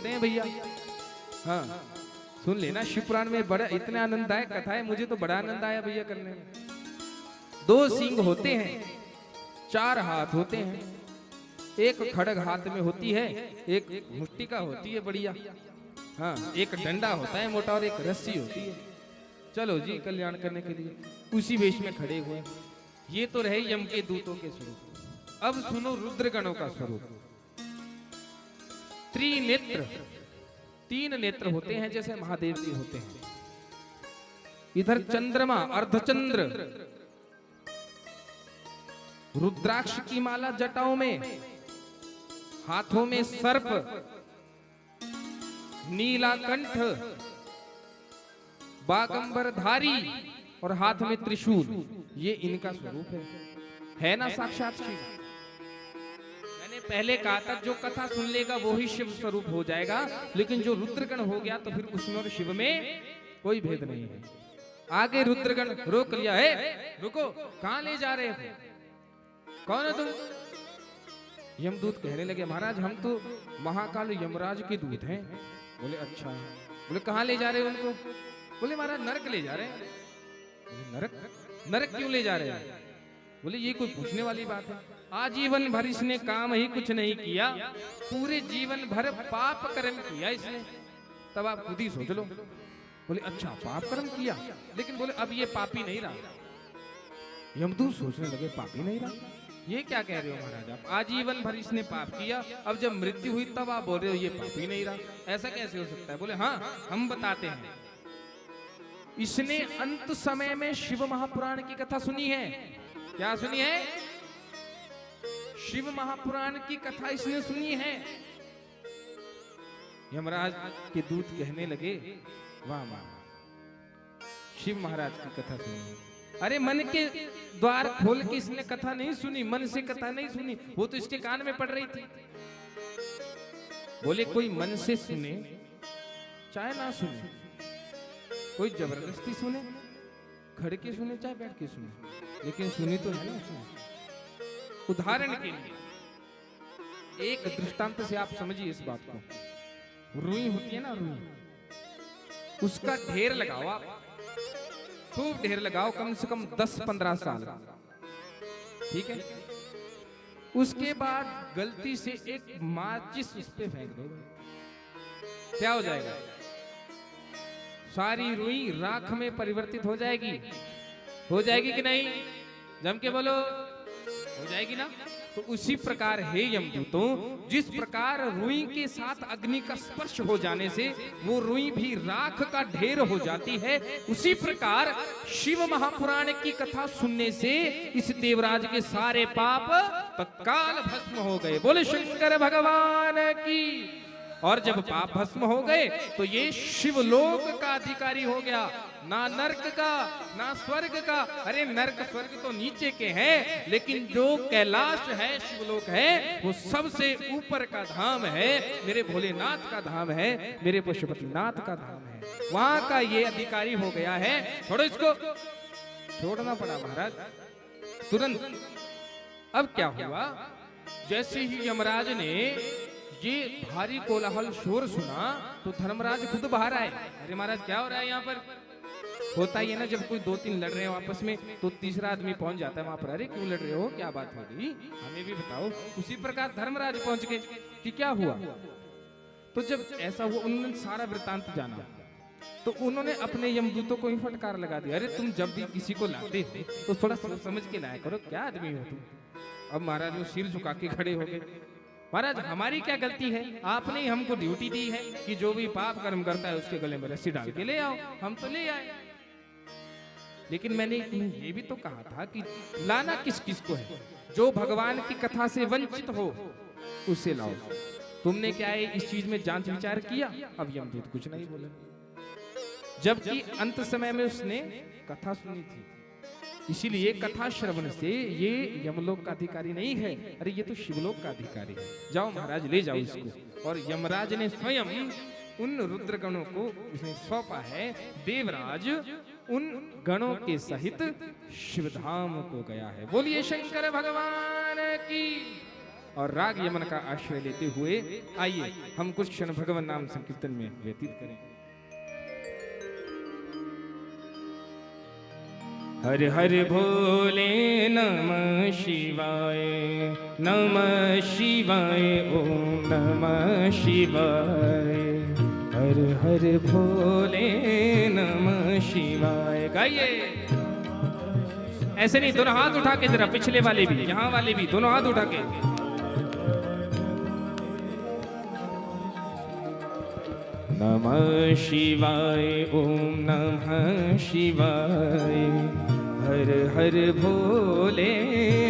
होते हैं भैया। हाँ सुन लेना, शिव पुराण में बड़ा इतना आनंददायक कथा है, मुझे तो बड़ा आनंद आया भैया करने में। 2 सींग होते हैं, 4 हाथ होते हैं, एक खड़ग हाथ में होती है, एक मुष्टिका होती है बढ़िया, हाँ एक डंडा होता है मोटा और एक रस्सी होती है। चलो जी कल्याण करने के लिए उसी वेश में खड़े हुए। ये तो रहे यम के दूतों के स्वरूप। अब सुनो रुद्रगणों का स्वरूप। त्रिनेत्र, 3 नेत्र होते हैं जैसे महादेव जी होते हैं। इधर चंद्रमा अर्धचंद्र, रुद्राक्ष की माला जटाओं में, हाथों में सर्प, नीलाकंठ, बागंबरधारी और हाथ में त्रिशूल, ये इनका स्वरूप है ना साक्षात शिव। मैंने पहले कहा था जो कथा सुन लेगा वो ही शिव स्वरूप हो जाएगा, लेकिन जो रुद्रगण हो गया तो फिर उसमें और शिव में कोई भेद नहीं है। आगे रुद्रगण रोक लिया है, रुको कहां ले जा रहे हो, कौन है तुम? यमदूत कहने लगे महाराज हम तो महाकाल यमराज के दूत हैं। बोले अच्छा। बोले कहां ले जा रहे हो उनको? बोले महाराज नरक ले जा रहे हैं। बोले नरक? नरक क्यों ले जा रहे हैं? बोले ये कोई पूछने वाली बात है, आजीवन भर इसने काम ही कुछ नहीं किया, पूरे जीवन भर पाप कर्म किया इसने, तब आप खुद ही सोच लो। बोले अच्छा पाप कर्म किया, लेकिन बोले अब ये पापी नहीं रहा। यमदूत सोचने लगे पापी नहीं रहा, ये क्या कह रहे हो महाराज आप? आजीवन भर इसने पाप किया, अब जब मृत्यु हुई तब आप बोल रहे हो ये पापी नहीं रहा, ऐसा कैसे हो सकता है? बोले हाँ हम बताते हैं। इसने अंत समय में शिव महापुराण की कथा सुनी है। क्या सुनी है? शिव महापुराण की कथा इसने सुनी है। यमराज के दूत कहने लगे वाह वाह, शिव महाराज की कथा सुनी। अरे मन के द्वार खोल के इसने कथा नहीं सुनी, मन से कथा नहीं सुनी, वो तो इसके कान में पड़ रही थी। बोले कोई मन से सुने चाहे ना सुने, कोई जबरदस्ती सुने, खड़ के सुने चाहे बैठ के सुने, लेकिन सुनी तो है ना उसने। उदाहरण के लिए एक दृष्टांत से आप समझिए इस बात को। रुई होती है ना, रुई, उसका ढेर लगाओ आप, खूब ढेर लगाओ, कम से कम 10-15 साल, ठीक है। उसके बाद गलती से एक माचिस उस पे फेंक दो, क्या हो जाएगा? सारी रुई राख में परिवर्तित हो जाएगी। हो जाएगी कि नहीं? जम के बोलो, हो जाएगी ना? तो उसी प्रकार है यमदूतों, जिस प्रकार रुई के साथ अग्नि का स्पर्श हो जाने से वो रुई भी राख का ढेर हो जाती है, उसी प्रकार शिव महापुराण की कथा सुनने से इस देवराज के सारे पाप तत्काल भस्म हो गए। बोले शंकर भगवान की। और जब पाप भस्म हो गए तो ये शिवलोक का अधिकारी हो गया, ना नरक का ना स्वर्ग का। अरे नरक स्वर्ग तो नीचे के हैं, लेकिन जो कैलाश है, शिवलोक है, वो सबसे ऊपर का धाम है, मेरे भोलेनाथ का धाम है, मेरे पशुपतिनाथ का धाम है, वहां का ये अधिकारी हो गया है। छोड़ो इसको, छोड़ना पड़ा महाराज तुरंत। अब क्या हुआ? जैसे ही यमराज ने ये भारी कोलाहल शोर सुना तो धर्मराज खुद बाहर आए। अरे महाराज क्या हो रहा है यहाँ पर? होता ही है ना, जब कोई 2-3 लड़ रहे हो आपस में तो तीसरा आदमी पहुंच जाता है वहां पर। अरे क्यों लड़ रहे हो, क्या बात हो गई, हमें भी बताओ। उसी प्रकार धर्मराज पहुंच गए कि क्या हुआ। तो जब ऐसा हुआ, उन्होंने सारा वृतांत जाना, तो उन्होंने अपने यमदूतों को ही फटकार लगा दिया। अरे तुम जब भी किसी को लाते हो तो थोड़ा सोच समझ के लाया करो, क्या आदमी हो तुम। अब महाराज वो सिर झुका के खड़े हो गए। महाराज हमारी क्या गलती है, आपने ही हमको ड्यूटी दी है कि जो भी पाप कर्म करता है उसके गले में रस्सी डाल के ले आओ, हम तो ले आए। लेकिन मैंने ये भी तो कहा था कि लाना किस किस को है, जो भगवान की कथा से वंचित हो उसे लाओ। तुमने क्या है इस चीज में जांच विचार किया? अब यमदूत कुछ नहीं बोले, जबकि अंत समय में उसने कथा सुनी थी। इसीलिए कथा श्रवण से ये यमलोक का अधिकारी नहीं है, अरे ये तो शिवलोक का अधिकारी है। जाओ महाराज ले जाओ इसको। और यमराज ने स्वयं उन रुद्रगणों को उसने सौंपा है। देवराज उन गणों के सहित शिवधाम को गया है। बोलिए शंकर भगवान की। और राग यमन का आश्रय लेते हुए आइए हम कुछ क्षण भगवान नाम संकीर्तन में व्यतीत करें। हर हर भोले नमः शिवाय, नमः शिवाय, ओम नमः शिवाय। हर हर भोले नमः शिवाय। गाइए ऐसे नहीं, दोनों हाथ उठा के जरा, पिछले वाले भी, यहाँ वाले भी, दोनों हाथ उठा के। नमः शिवाय, ओम नमः शिवाय। हर हर भोले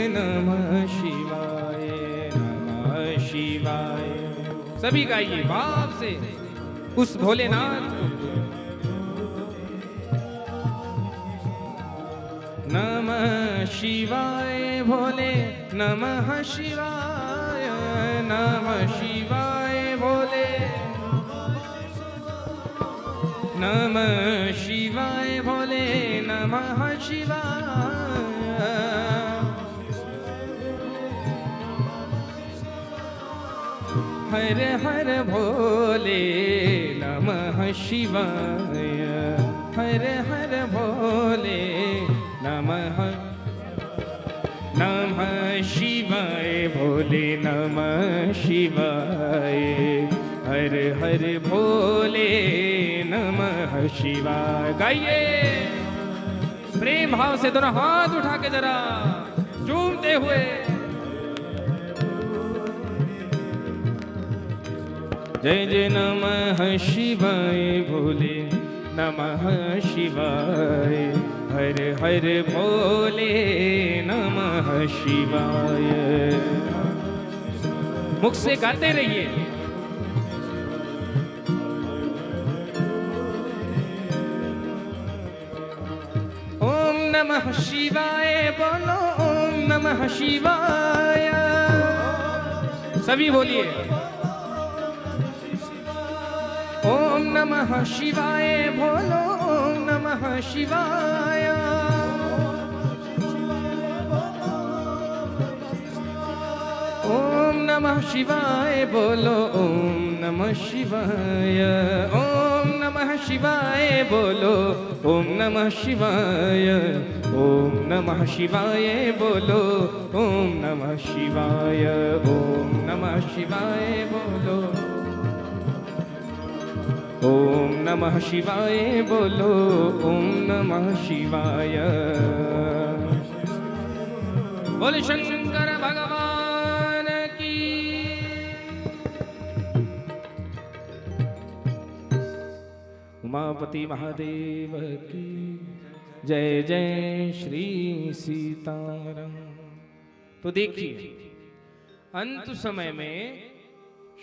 नमः शिवाय, नमः शिवाय। सभी गाइए भाव से उस भोलेनाथ को। नमः शिवाय भोले, नमः शिवाय, नमः शिवाय भोले, नमः शिवाय भोले, नमः शिवाय। हर हर भोले नमः शिवाय, हर हर भोले नमः, नमः शिवाय भोले, नमः शिवाय। हर हर भोले नमः शिवाय। गाइए प्रेम भाव से दोनों हाथ उठा के जरा झूमते हुए। जय जय नमः शिवाय भोले, नमः शिवाय। हर हर भोले नमः शिवाय। मुख से गाते रहिए। ओम नमः शिवाय बोलो, ओम नमः शिवाय। सभी बोलिए ओम नमः शिवाय बोलो, ओम नमः शिवाय। ओम नमः शिवाय बोलो, ओम नमः शिवाय। ओम नमः शिवाय बोलो, ओम नमः शिवाय। ओम नमः शिवाय बोलो, ओम नमः शिवाय। ओम नमः शिवाय बोलो, ओम नमः शिवाय बोलो, ओम नमः शिवाय। बोले शंकर भगवान की। उमापति महादेव की जय। जय श्री सीताराम। तो देखिए अंत समय में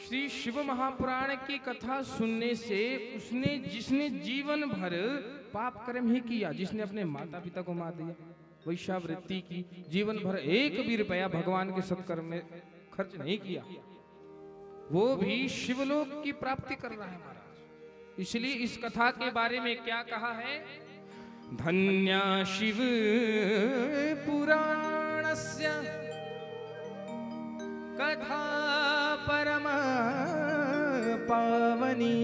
श्री शिव महापुराण की कथा सुनने से उसने, जिसने जीवन भर पाप कर्म ही किया, जिसने अपने माता पिता को मार दिया, वैश्यावृत्ति की, जीवन भर एक भी रुपया भगवान के सत्कर्म में खर्च नहीं किया, वो भी शिवलोक की प्राप्ति कर रहा है महाराज। इसलिए इस कथा के बारे में क्या कहा है? धन्या शिव पुराणस्य कथा परम पावनी,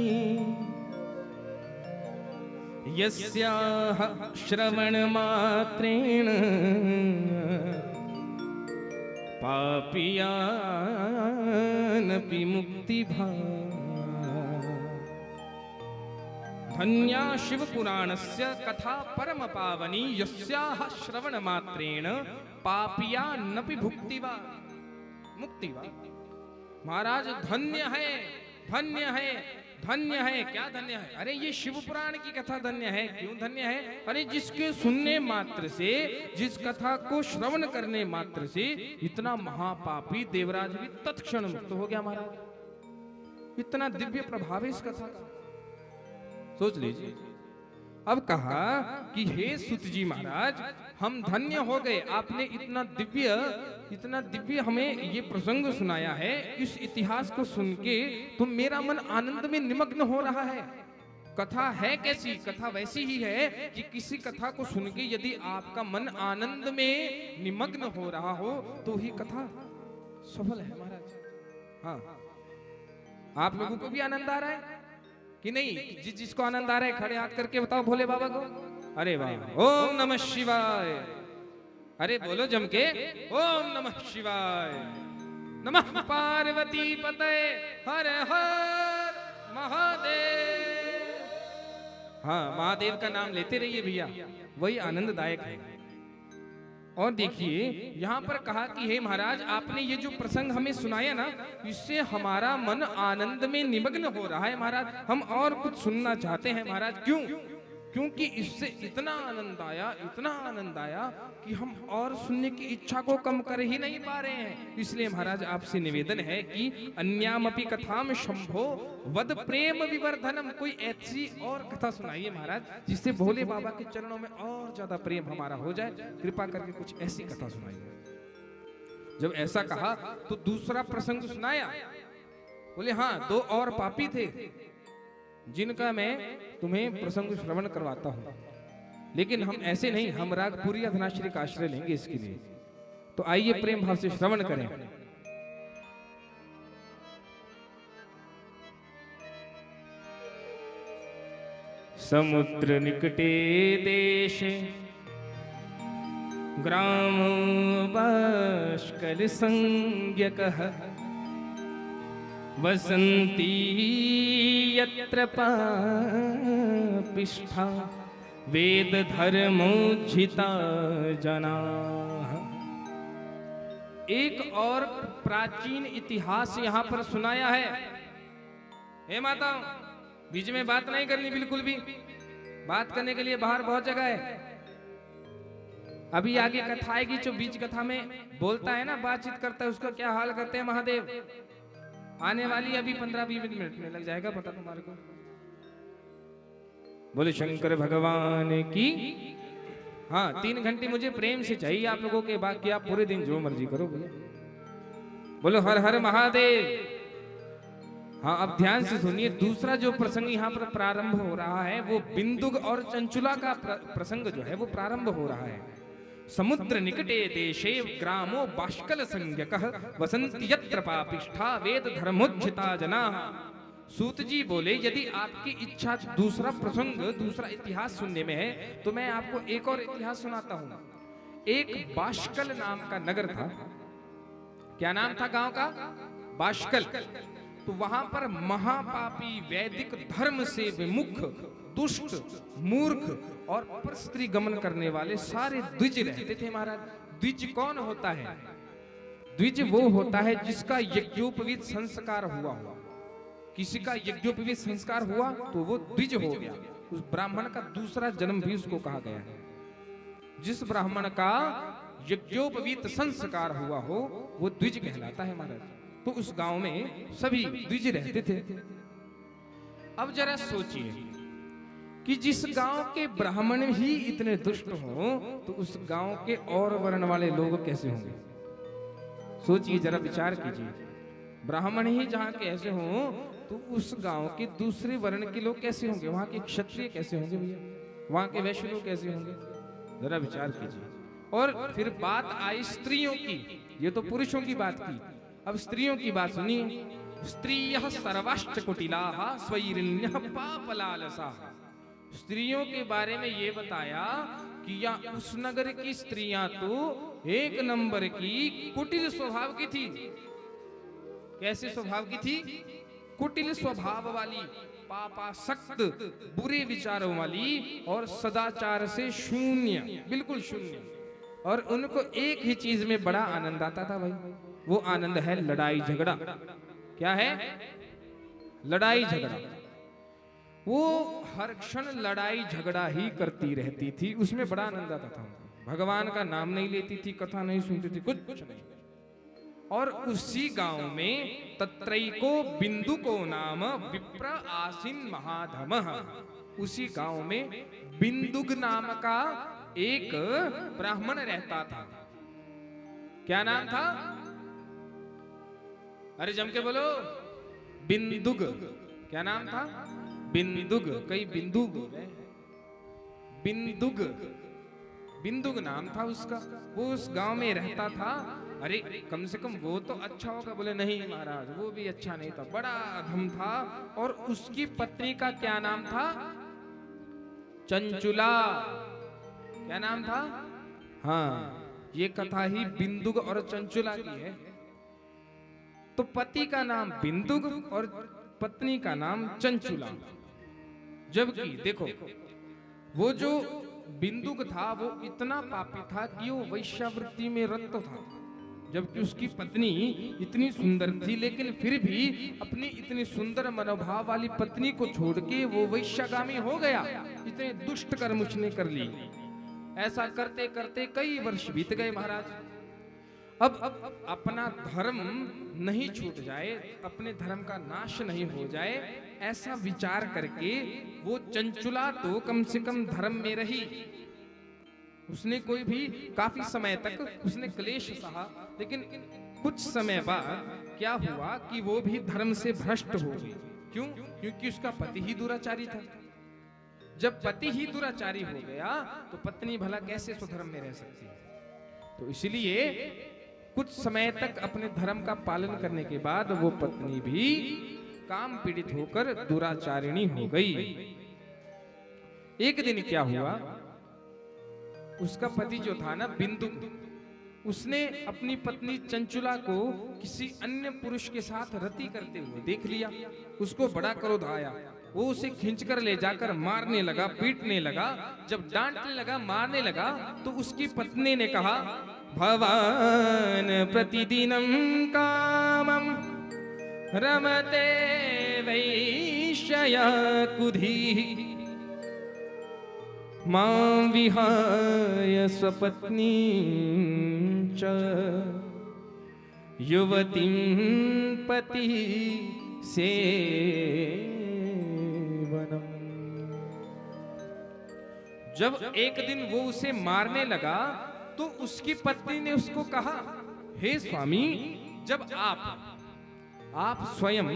यस्याः श्रवण मात्रेण पापियानपि मुक्ति भाव। धन्या शिव पुराणस्य कथा परम पावनी, यस्याः श्रवण मात्रेण पापियानपि मुक्ति वा। महाराज धन्य है, धन्य है, धन्य है। क्या धन्य है? अरे ये शिव पुराण की कथा धन्य है। क्यों धन्य है? अरे जिसके सुनने मात्र से, जिस कथा को श्रवण करने मात्र से इतना महापापी देवराज भी तत्क्षण मुक्त हो गया महाराज। इतना दिव्य प्रभाव है इस कथा का, सोच लीजिए। अब कहा कि हे सुत जी महाराज, हम धन्य हो गए, आपने इतना दिव्य हमें ये प्रसंग सुनाया है। इस इतिहास को सुन के तो मेरा मन आनंद में निमग्न हो रहा है। कथा है कैसी? कथा वैसी ही है कि किसी कथा को सुन के यदि आपका मन आनंद में निमग्न हो रहा हो तो ही कथा सफल है महाराज। हाँ, आप लोगों को भी आनंद आ रहा है कि नहीं? जिसको आनंद आ रहा है खड़े हाथ करके बताओ भोले बाबा को। अरे वाह, ओम नमः शिवाय। अरे बोलो जम के, ओम नमः शिवाय। नमः पार्वती पते हर हर महादेव। हाँ, महादेव का नाम लेते रहिए भैया, वही आनंददायक है। और देखिए यहाँ पर कहा कि हे महाराज, आपने ये जो प्रसंग हमें सुनाया ना, इससे हमारा मन आनंद में निमग्न हो रहा है महाराज। हम और कुछ सुनना चाहते हैं महाराज। क्यों? क्योंकि इससे इतना आनंद आया कि हम और सुनने की इच्छा को कम कर ही नहीं पा रहे हैं। इसलिए महाराज आपसे निवेदन है कि अन्यामपि कथाम शंभो वद प्रेम विवर्धनम। कोई ऐसी और कथा सुनाइए महाराज, जिससे भोले बाबा के चरणों में और ज्यादा प्रेम हमारा हो जाए। कृपा करके कुछ ऐसी कथा सुनाइए। जब ऐसा कहा तो दूसरा प्रसंग सुनाया। बोले हाँ, दो और पापी थे जिनका मैं तुम्हें प्रसंग श्रवण करवाता हूं, लेकिन हम ऐसे नहीं, हम रागपुरी अधनाश्री का आश्रय लेंगे इसके लिए। तो आइए प्रेम भाव से श्रवण करें। समुद्र निकटे देशे ग्राम बाष्कल संज्ञकः वसन्ति यत्र पापिष्ठा वेद धर्मोज्झिता जनाः। एक और प्राचीन इतिहास यहाँ पर सुनाया है। हे माता, बीच में बात नहीं करनी बिल्कुल भी। बात करने के लिए बाहर बहुत जगह है। अभी आगे कथा आएगी, जो बीच कथा में बोलता है ना, बातचीत करता है, उसका क्या हाल करते हैं महादेव। आने वाली अभी 15-20 मिनट में लग जाएगा पता तुम्हारे को। बोले शंकर भगवान की। हाँ, 3 घंटे मुझे प्रेम से चाहिए आप लोगों के, बाकी आप पूरे दिन जो मर्जी करो भैया। बोलो हर हर महादेव। हाँ, अब ध्यान से सुनिए। दूसरा जो प्रसंग यहाँ पर प्रारंभ हो रहा है, वो बिंदुक और चंचुला का प्रसंग जो है वो प्रारंभ हो रहा है। समुद्र निकटे देशे ग्रामो बाष्कल संज्ञकः वसन्ति यत्र पापिष्ठा वेद धर्मोज्झिता जनाः। सूत जी बोले, यदि आपकी इच्छा दूसरा प्रसंग, दूसरा इतिहास सुनने में है, तो मैं आपको एक और इतिहास सुनाता हूं। एक बाष्कल नाम का नगर था। क्या नाम था गांव का? बाष्कल। तो वहां पर महापापी, वैदिक धर्म से विमुख, दुष्ट, मूर्ख और पर स्त्री गमन करने वाले सारे द्विज रहते थे महाराज। द्विज कौन होता है? द्विज वो होता है जिसका यज्ञोपवीत संस्कार हुआ। किसी का यज्ञोपवीत संस्कार हुआ तो वो द्विज हो गया। उस ब्राह्मण का दूसरा जन्म भी उसको कहा गया है। जिस ब्राह्मण का यज्ञोपवीत संस्कार हुआ हो वो द्विज कहलाता है महाराज। तो उस गांव में सभी द्विज रहते थे। अब जरा सोचिए कि जिस गांव के ब्राह्मण ही इतने दुष्ट हों, तो उस गांव के और वर्ण वाले लोग कैसे होंगे? सोचिए, जरा विचार कीजिए। ब्राह्मण ही जहां के ऐसे हों, तो उस गांव के दूसरे वर्ण के लोग कैसे होंगे? वहां के क्षत्रिय कैसे होंगे भैया? वहां के वैश्य लोग कैसे होंगे? जरा विचार कीजिए। और फिर बात आई स्त्रियों की। ये तो पुरुषों की बात की, अब स्त्रियों की बात सुनिए। स्त्रियः सर्वाश्च कुटिलाः स्वैरिण्यः पापलालसाः। स्त्रियों के बारे में ये बताया कि या उस नगर की स्त्रियां तो एक नंबर की कुटिल स्वभाव की थी। कैसे स्वभाव की थी? कुटिल स्वभाव वाली, पापासक्त, बुरे विचारों वाली और सदाचार से शून्य, बिल्कुल शून्य। और उनको एक ही चीज में बड़ा आनंद आता था भाई, वो आनंद है लड़ाई झगड़ा। क्या है? लड़ाई झगड़ा। वो हर क्षण लड़ाई झगड़ा ही करती रहती थी, उसमें बड़ा आनंद आता था। भगवान का नाम नहीं लेती थी, कथा नहीं सुनती थी, कुछ नहीं। और उसी गांव में तत्रैको बिंदुको नाम विप्र आसीन महाधमः। उसी गांव में बिंदुक नाम का एक ब्राह्मण रहता था। क्या नाम था? अरे जम के बोलो। बिंदुक। क्या नाम था? बिंदुक। कई बिंदु बोल रहे हैं। बिंदुक। बिंदुक नाम था उसका, वो उस गांव में रहता था। अरे कम से कम वो तो अच्छा होगा। बोले नहीं महाराज, वो भी अच्छा नहीं था, बड़ा अधम था। और उसकी पत्नी का क्या नाम था? चंचुला। क्या नाम था? हाँ, ये कथा ही बिंदुक और चंचुला की है। तो पति का नाम बिंदुक और पत्नी का नाम चंचुला। जबकि देखो, वो जो बिंदुक था वो इतना पापी था कि वो वैश्यावृत्ति में रत था। जबकि उसकी पत्नी इतनी सुंदर थी, लेकिन फिर भी अपनी इतनी सुंदर मनोभाव वाली पत्नी को छोड़ के वो वैश्यगामी हो गया। इतने दुष्ट कर्म उसने कर ली। ऐसा करते करते कई वर्ष बीत गए महाराज। अब अपना धर्म नहीं छूट जाए, अपने धर्म का नाश नहीं हो जाए, ऐसा विचार करके वो चंचुला तो कम से कम धर्म में रही। उसने कोई भी काफी समय तक उसने क्लेश सहा, लेकिन कुछ समय बाद क्या हुआ कि वो भी धर्म से भ्रष्ट हो गई। क्यों? क्योंकि उसका पति ही दुराचारी था। जब पति ही दुराचारी हो गया तो पत्नी भला कैसे स्वधर्म में रह सकती है? तो इसलिए कुछ समय तक अपने धर्म का पालन करने के बाद वो पत्नी भी काम पीड़ित होकर दुराचारिणी हो गई। एक दिन क्या हुआ, उसका पति जो था ना बिंदुक, उसने अपनी पत्नी चंचुला को किसी अन्य पुरुष के साथ रति करते हुए देख लिया। उसको बड़ा क्रोध आया। वो उसे खींचकर ले जाकर मारने लगा, पीटने लगा। जब डांटने लगा, मारने लगा, तो उसकी पत्नी ने कहा, भवान प्रतिदिनं कामं रमते वैश्यया कुधिः मां विहाय स्वपत्नीं च युवतीं पतिः सेवनम्। जब एक दिन वो उसे मारने लगा तो उसकी पत्नी ने उसको कहा, हे स्वामी, जब आप स्वयं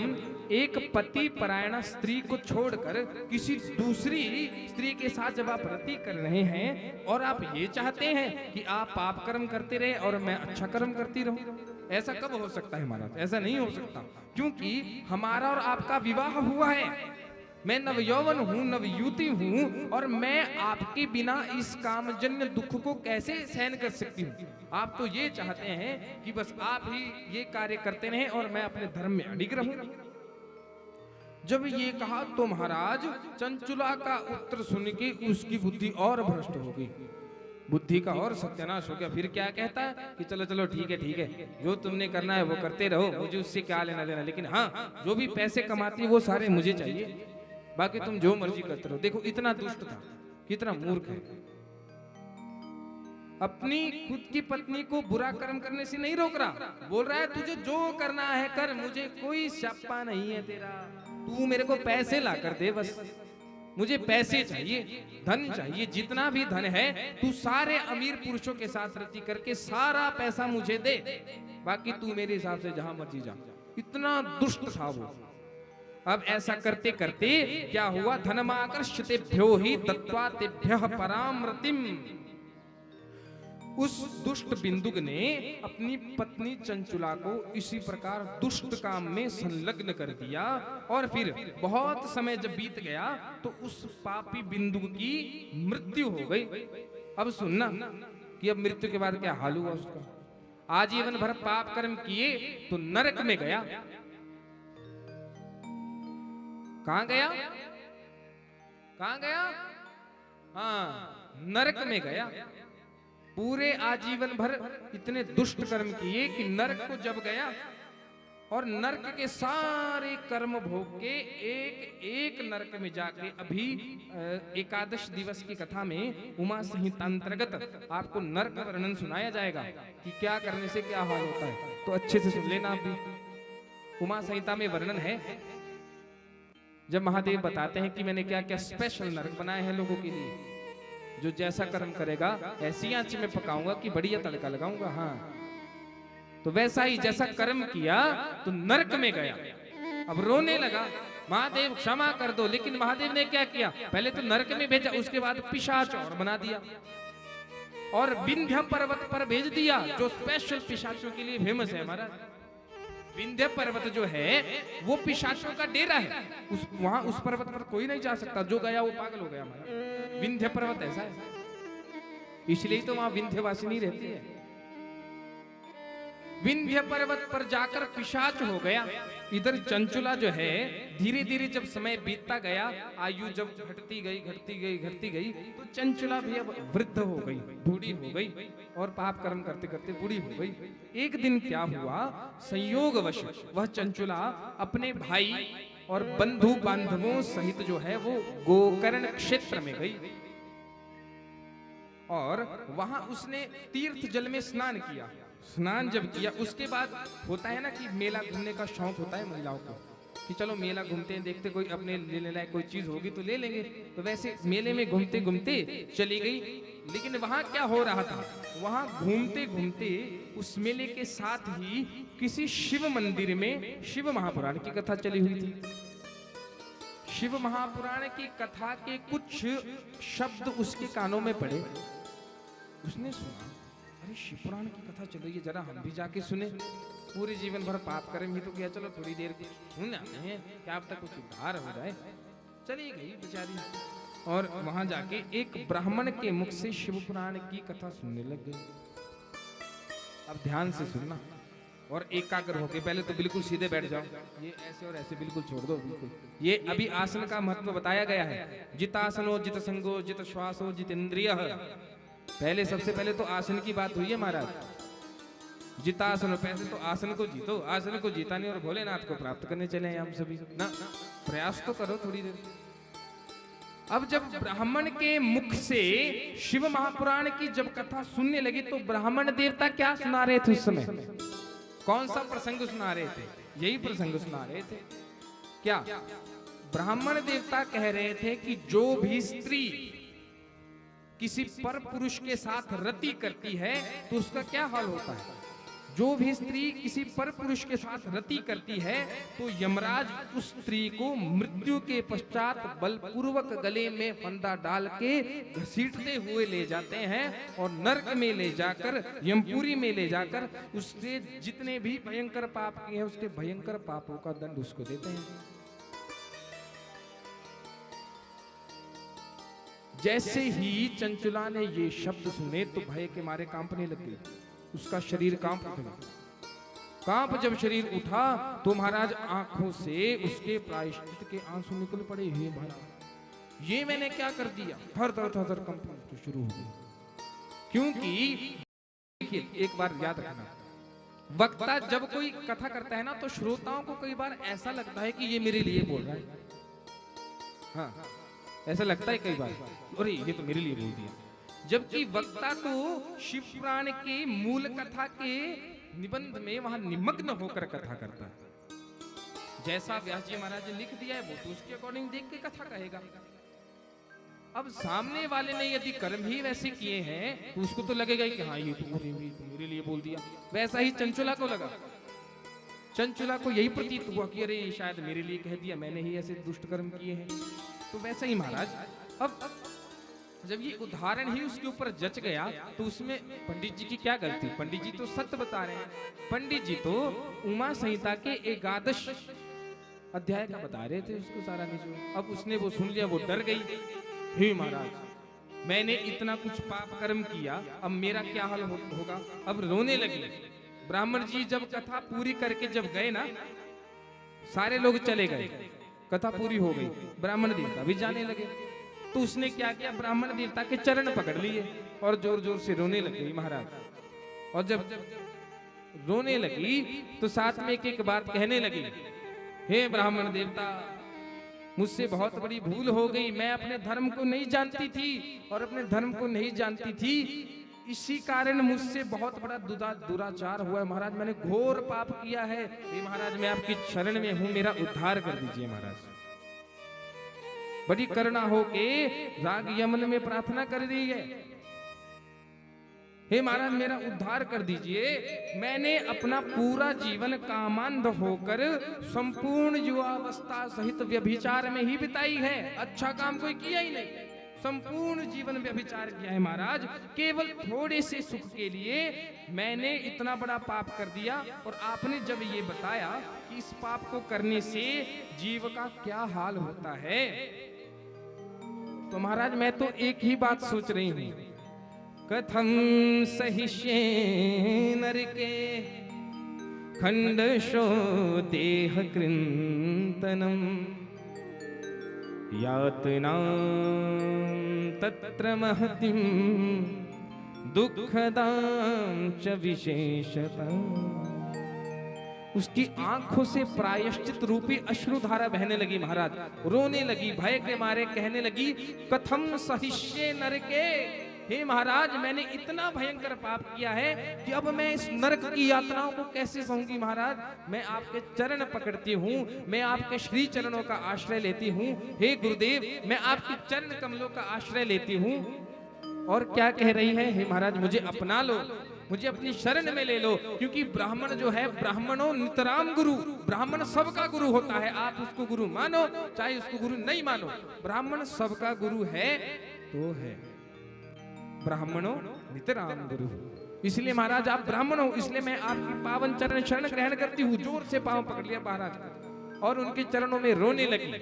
एक पति परायणा स्त्री को छोड़कर किसी दूसरी स्त्री के साथ जब आप रति कर रहे हैं और आप ये चाहते हैं कि आप पाप कर्म करते रहे और मैं अच्छा कर्म करती रहूं, ऐसा कब हो सकता है महाराज? ऐसा नहीं हो सकता, क्योंकि हमारा और आपका विवाह हुआ है। मैं नवयौवन हूँ, नवयुवती हूँ, और मैं आपके बिना इस कामजन्य दुख को कैसे सहन कर सकती हूँ? आप तो ये चाहते हैं कि बस आप ही ये कार्य करते रहें और मैं अपने धर्म में अडिग रहूं। जब ये कहा तो महाराज चंचुला का उत्तर सुन के उसकी बुद्धि और भ्रष्ट हो गई, बुद्धि का और सत्यानाश हो गया। फिर क्या कहता है कि चलो चलो ठीक है, जो तुमने करना है वो करते रहो, मुझे उससे क्या लेना देना, लेकिन हाँ, जो भी पैसे कमाती है वो सारे मुझे चाहिए, बाकी तुम जो मर्जी करते रहो। देखो इतना दुष्ट था, कितना मूर्ख है। अपनी खुद की पत्नी को बुरा कर्म करने से नहीं रोक रहा, बोल रहा है तुझे जो करना है कर, मुझे कोई स्यापा नहीं है तेरा, तू मेरे को पैसे ला कर दे, बस मुझे पैसे चाहिए, धन चाहिए, जितना भी धन है तू सारे अमीर पुरुषों के साथ रति करके सारा पैसा मुझे दे, बाकी तू मेरे हिसाब से जहां मर्जी जा। इतना दुष्ट था वो। अब ऐसा करते करते क्या हुआ, धनमाकर्षितेभ्यो ही दत्त्वा तेभ्यः पराम रतिम। उस दुष्ट बिंदुक ने अपनी पत्नी चंचुला को इसी प्रकार दुष्ट काम में संलग्न कर दिया। और फिर बहुत समय जब बीत गया तो उस पापी बिंदुक की मृत्यु हो गई। अब सुनना कि अब मृत्यु के बाद क्या हाल हुआ उसका। आजीवन भर पाप कर्म किए तो नरक में गया। कहां गया? कहां गया? हाँ, नरक में गया। पूरे आजीवन भर इतने दुष्ट कर्म किए कि नरक को जब गया और नरक के सारे कर्म भोग के एक एक नरक में जाके, अभी एकादश दिवस की कथा में उमा संहिता अंतर्गत आपको नरक वर्णन सुनाया जाएगा कि क्या करने से क्या हाल होता है, तो अच्छे से सुन लेना। आप भी उमा संहिता में वर्णन है, जब महादेव बताते हैं कि मैंने क्या क्या स्पेशल नरक बनाए हैं लोगों के लिए, जो जैसा कर्म करेगा ऐसी आंच में पकाऊंगा कि बढ़िया तड़का लगाऊंगा। हाँ, तो वैसा ही जैसा कर्म किया तो नरक में गया। अब रोने लगा, महादेव क्षमा कर दो। लेकिन महादेव ने क्या किया, पहले तो नरक में भेजा, उसके बाद पिशाच और बना दिया। और विंध्य पर्वत पर भेज दिया, जो स्पेशल पिशाचों के लिए फेमस है हमारा। विंध्य पर्वत जो है वो पिशाचों का डेरा है, वहां उस पर्वत पर कोई नहीं जा सकता, जो गया वो पागल हो गया। हमारा विंध्य पर्वत ऐसा है, इसलिए तो वहां विंध्यवासिनी रहती है। विंध्य पर्वत पर जाकर पिशाच हो गया। इधर चंचुला जो है धीरे धीरे जब समय बीतता गया, आयु जब घटती गई तो चंचुला भी अब वृद्ध हो गई, बूढ़ी हो गई और पाप कर्म करते करते बूढ़ी हो गई। एक दिन क्या हुआ, संयोगवश वह चंचुला अपने भाई और बंधु बांधवों सहित जो है वो गोकर्ण क्षेत्र में गई और वहां उसने तीर्थ जल में स्नान किया। स्नान जब किया उसके बाद होता है ना कि मेला घूमने का शौक होता है महिलाओं को, कि चलो मेला घूमते हैं, देखते कोई अपने लेने लायक कोई चीज होगी तो ले लेंगे। तो वैसे मेले में घूमते घूमते चली गई, लेकिन वहां क्या हो रहा था, वहां घूमते घूमते उस मेले के साथ ही किसी शिव मंदिर में शिव महापुराण की कथा चली हुई थी। शिव महापुराण की कथा के कुछ शब्द उसके कानों में पड़े। उसने सुना, अरे शिव पुराण की कथा चल रही है, जरा हम भी जाके सुने। पूरे जीवन भर पाप करें भी तो क्या, चलो थोड़ी देर सुन आते हैं, क्या अब तक कुछ उद्धार हो जाए। चली गई बेचारी और वहां जाके एक ब्राह्मण के मुख से शिव पुराण की कथा सुनने लग गई। अब ध्यान से सुनना और एकाग्र होके, पहले तो बिल्कुल सीधे बैठ जाओ, ये ऐसे और ऐसे बिल्कुल छोड़ दो। बिल्कुल ये अभी आसन का महत्व बताया गया है। जितासनो जित संगो जित श्वासो जित इंद्रिय। पहले सबसे पहले तो आसन की बात हुई है महाराज। जितासन, पहले तो आसन को जीतो, आसन को जीताने और भोलेनाथ को प्राप्त करने चले हम सभी ना, प्रयास तो करो थोड़ी देर। अब जब ब्राह्मण के मुख से शिव महापुराण की जब कथा सुनने लगी तो ब्राह्मण देवता क्या सुना रहे थे उस समय, कौन सा प्रसंग सुना रहे थे, यही प्रसंग सुना रहे थे। क्या ब्राह्मण देवता कह रहे थे कि जो भी स्त्री किसी पर पुरुष के साथ रति करती है तो उसका क्या हाल होता है। जो भी स्त्री किसी पर पुरुष के साथ रति करती है तो यमराज उस स्त्री को मृत्यु के पश्चात बलपूर्वक गले में फंदा डाल के घसीटते हुए ले जाते हैं और नरक में ले जाकर, यमपुरी में ले जाकर उससे जितने भी भयंकर पाप किए हैं उसके भयंकर पापों का दंड उसको देते हैं। जैसे ही चंचुला ने ये शब्द सुने तो भय के मारे कांपने लग गई, उसका शरीर कांप उठा। कांप जब शरीर उठा तो महाराज आंखों से उसके प्रायश्चित के आंसू निकल पड़े। हे महाराज ये मैंने क्या कर दिया, थर थर थर थर कंपन तो शुरू हो गई। क्योंकि देखिए एक बार याद रखना, वक्ता जब कोई कथा करता है ना तो श्रोताओं को कई बार ऐसा लगता है कि ये मेरे लिए बोल रहा है। हाँ ऐसा लगता है कई बार, अरे ये तो मेरे लिए बोल दिया, जबकि वक्ता तो शिव पुराण के मूल कथा के निबंध में वहां निमग्न होकर कथा करता है। जैसा व्यास जी महाराज ने लिख दिया है वो तो उसके अकॉर्डिंग देख के कथा कहेगा। अब सामने वाले ने यदि कर्म ही वैसे किए हैं तो उसको तो लगेगा कि हाँ ये तो मेरे लिए बोल दिया। वैसा ही चंचुला को लगा, चंचुला को यही प्रतीत हुआ कि अरे शायद मेरे लिए कह दिया, मैंने ही ऐसे दुष्ट कर्म किए हैं। तो वैसा ही महाराज अब जब ये उदाहरण ही उसके ऊपर जच गया तो उसमें पंडित जी की क्या गलती, पंडित जी तो सत्य बता रहे हैं। पंडित जी तो उमा संहिता के 11 अध्याय का बता रहे थे उसको सारा निचोड़। अब उसने वो सुन लिया, वो डर गई, हे महाराज मैंने इतना कुछ पाप कर्म किया, अब मेरा क्या हाल होगा। अब रोने लगी। ब्राह्मण जी जब कथा पूरी करके जब गए ना, सारे लोग चले गए, कथा पूरी हो गई, ब्राह्मण देवता भी जाने लगे। तो उसने क्या किया, ब्राह्मण देवता के चरण पकड़ लिए और जोर जोर से रोने लग गई महाराज। और जब रोने लगी तो साथ में एक एक बात कहने लगी, हे ब्राह्मण देवता मुझसे बहुत बड़ी भूल हो गई, मैं अपने धर्म को नहीं जानती थी और अपने धर्म को नहीं जानती थी, इसी कारण मुझसे बहुत बड़ा दुराचार हुआ है महाराज, मैंने घोर पाप किया है। हे महाराज मैं आपकी शरण में हूं, मेरा उद्धार कर दीजिए महाराज। बड़ी करुणा हो के राग यमन में प्रार्थना कर रही है, हे महाराज मेरा उद्धार कर दीजिए। मैंने अपना पूरा जीवन कामांध होकर संपूर्ण युवावस्था सहित व्यभिचार में ही बिताई है, अच्छा काम कोई किया ही नहीं। संपूर्ण जीवन व्यभिचार किया है महाराज। केवल थोड़े से सुख के लिए मैंने इतना बड़ा पाप कर दिया। और आपने जब ये बताया कि इस पाप को करने से जीव का क्या हाल होता है, तो महाराज मैं तो एक ही बात सोच रही हूं, कथम सहिष्ये नरके खंडशो देह कृंतनम यातना तत्र महतिम दुखदां च विशेषता। उसकी आंखों से प्रायश्चित रूपी अश्रुधारा बहने लगी महाराज, रोने लगी, भय के मारे कहने लगी, कथम सहिष्ये नरके, हे महाराज मैंने इतना भयंकर पाप किया है कि अब मैं इस नरक की यातनाओं को कैसे सहूंगी महाराज। मैं आपके चरण पकड़ती हूँ, मैं आपके श्री चरणों का आश्रय लेती हूँ। हे गुरुदेव मैं आपके चरण कमलों का आश्रय लेती हूँ। और क्या कह रही है, हे महाराज मुझे अपना लो, मुझे अपनी शरण में ले लो, क्योंकि ब्राह्मण जो है, ब्राह्मणों नितराम गुरु, ब्राह्मण सबका गुरु होता है। आप उसको गुरु मानो चाहे उसको गुरु नहीं मानो, ब्राह्मण सबका गुरु है तो है, ब्राह्मणों नितराम गुरु। इसलिए महाराज आप ब्राह्मण हो, इसलिए मैं आपकी पावन चरण शरण ग्रहण करती हूँ। जोर से पांव पकड़ लिया महाराज और उनके चरणों में रोने लगी।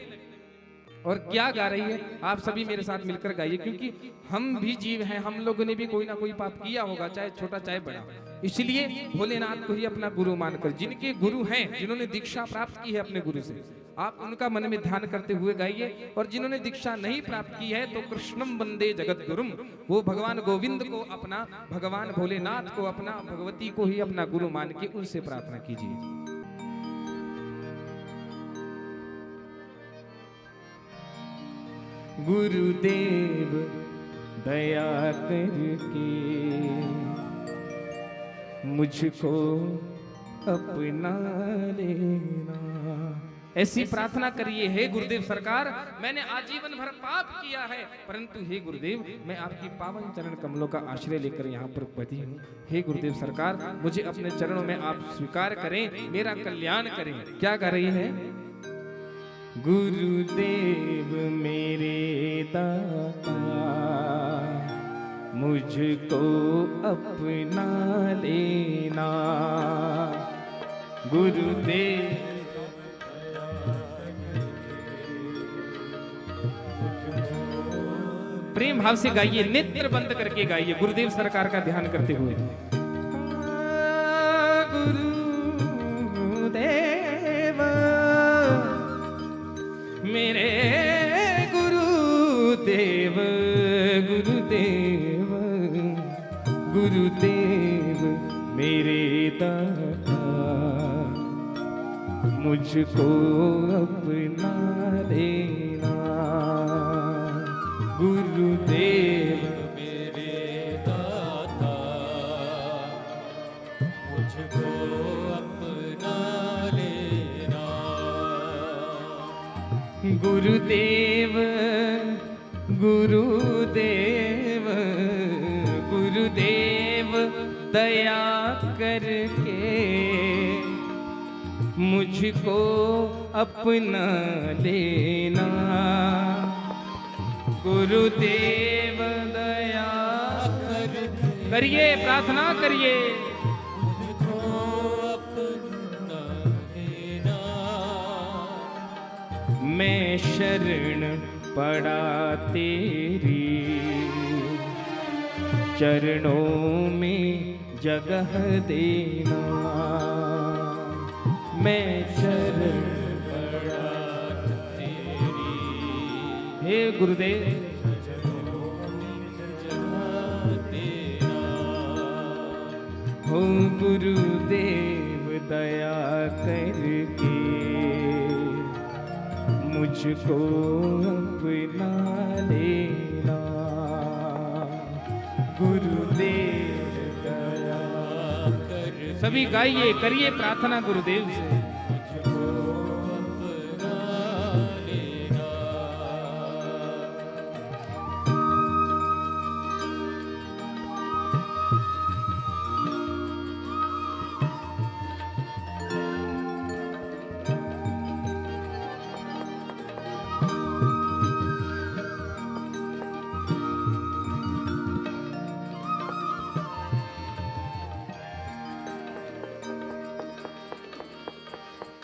और क्या गा रही है, आप सभी मेरे साथ मिलकर गाइए, क्योंकि हम भी जीव हैं, हम लोगों ने भी कोई ना कोई पाप किया होगा, चाहे छोटा चाहे बड़ा। इसलिए भोलेनाथ को ही अपना गुरु मानकर, जिनके गुरु हैं, जिन्होंने दीक्षा प्राप्त की है अपने गुरु से, आप उनका मन में ध्यान करते हुए गाइए। और जिन्होंने दीक्षा नहीं प्राप्त की है तो कृष्णम वंदे जगत गुरुम, वो भगवान गोविंद को अपना, भगवान भोलेनाथ को अपना, भगवती को ही अपना गुरु मान के उनसे प्रार्थना कीजिए। गुरुदेव दया करके मुझको अपना लेना, ऐसी प्रार्थना करिए। हे गुरुदेव सरकार मैंने आजीवन भर पाप किया है, परंतु हे गुरुदेव मैं आपकी पावन चरण कमलों का आश्रय लेकर यहाँ पर उपस्थित हूँ। हे गुरुदेव सरकार मुझे अपने चरणों में आप स्वीकार करें, मेरा कल्याण करें। क्या कर रही है, गुरुदेव मेरे दाता मुझको अपना लेना, गुरुदेव प्रेम भाव से गाइए, नेत्र बंद करके गाइए, गुरुदेव सरकार का ध्यान करते हुए। गुरुदेव मेरे गुरुदेव, गुरुदेव गुरुदेव मेरे दाता मुझको अपना लेना, गुरुदेव मेरे दाता मुझको अपना लेना, गुरुदेव गुरुदेव गुरुदेव दया करके मुझको अपना लेना, गुरुदेव दया करिए, प्रार्थना करिए, मुझको अपना लेना, मैं शरण पड़ा तेरी चरणों में जगह देना, मैं शरण पड़ा तेरी, हे गुरुदेव हो गुरुदेव दया करके मुझको अपना लेना, गुरुदेव दया कर। सभी गाइए, करिए प्रार्थना गुरुदेव से।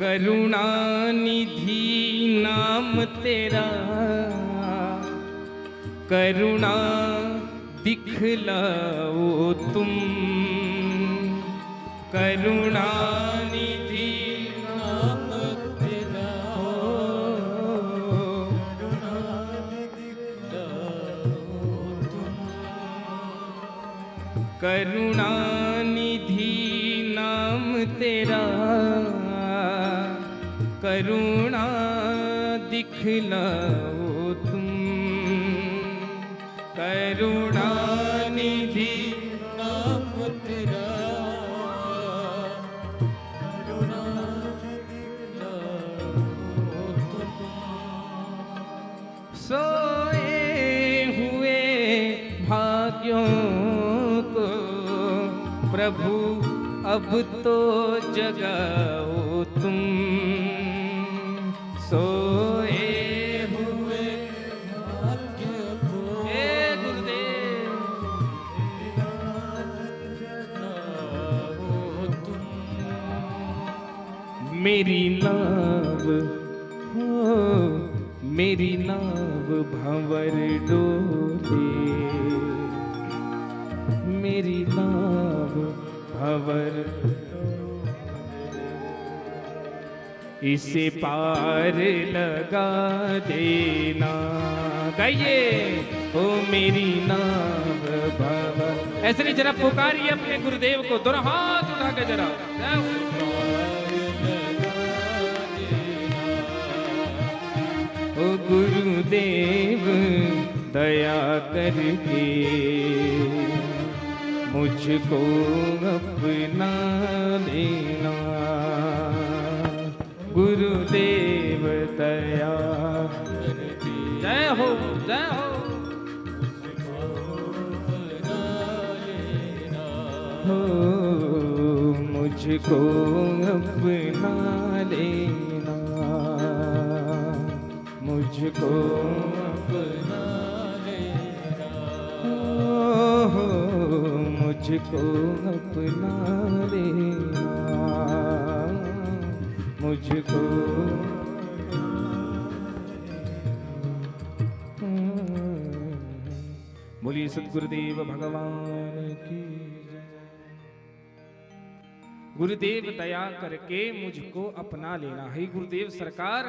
करुणानिधि नाम तेरा, करुणा दिखलाओ तुम, करुणानिधि नाम तेरा, करुणानिधि नाम तेरा, करुणा दिखलाओ तुम, करुणानिधि नाम तेरा, करुणा दिखलाओ तुम। सोए हुए भाग्यों को प्रभु अब तो जगाओ तुम, सोए हुए भाग्य को हे गुरुदेव जगाओ तुम। मेरी नाव हो, मेरी नाव भंवर डोले, मेरी नाव भंवर, इसे पार लगा देना। गाइए ओ मेरी नाव भंवर। ऐसे नहीं, जरा पुकारिए अपने गुरुदेव को, दोनों हाथ उठा के जरा। ओ गुरुदेव दया करके मुझको अपना लेना, गुरुदेव दया करके। जय हो, जय हो। हो मुझको अपना लेना, मुझको अपना लेना, हो मुझको अपना लेना, मुझको। बोलिए सद्गुरुदेव भगवान की जय। गुरुदेव दया करके मुझको अपना लेना। हे गुरुदेव सरकार,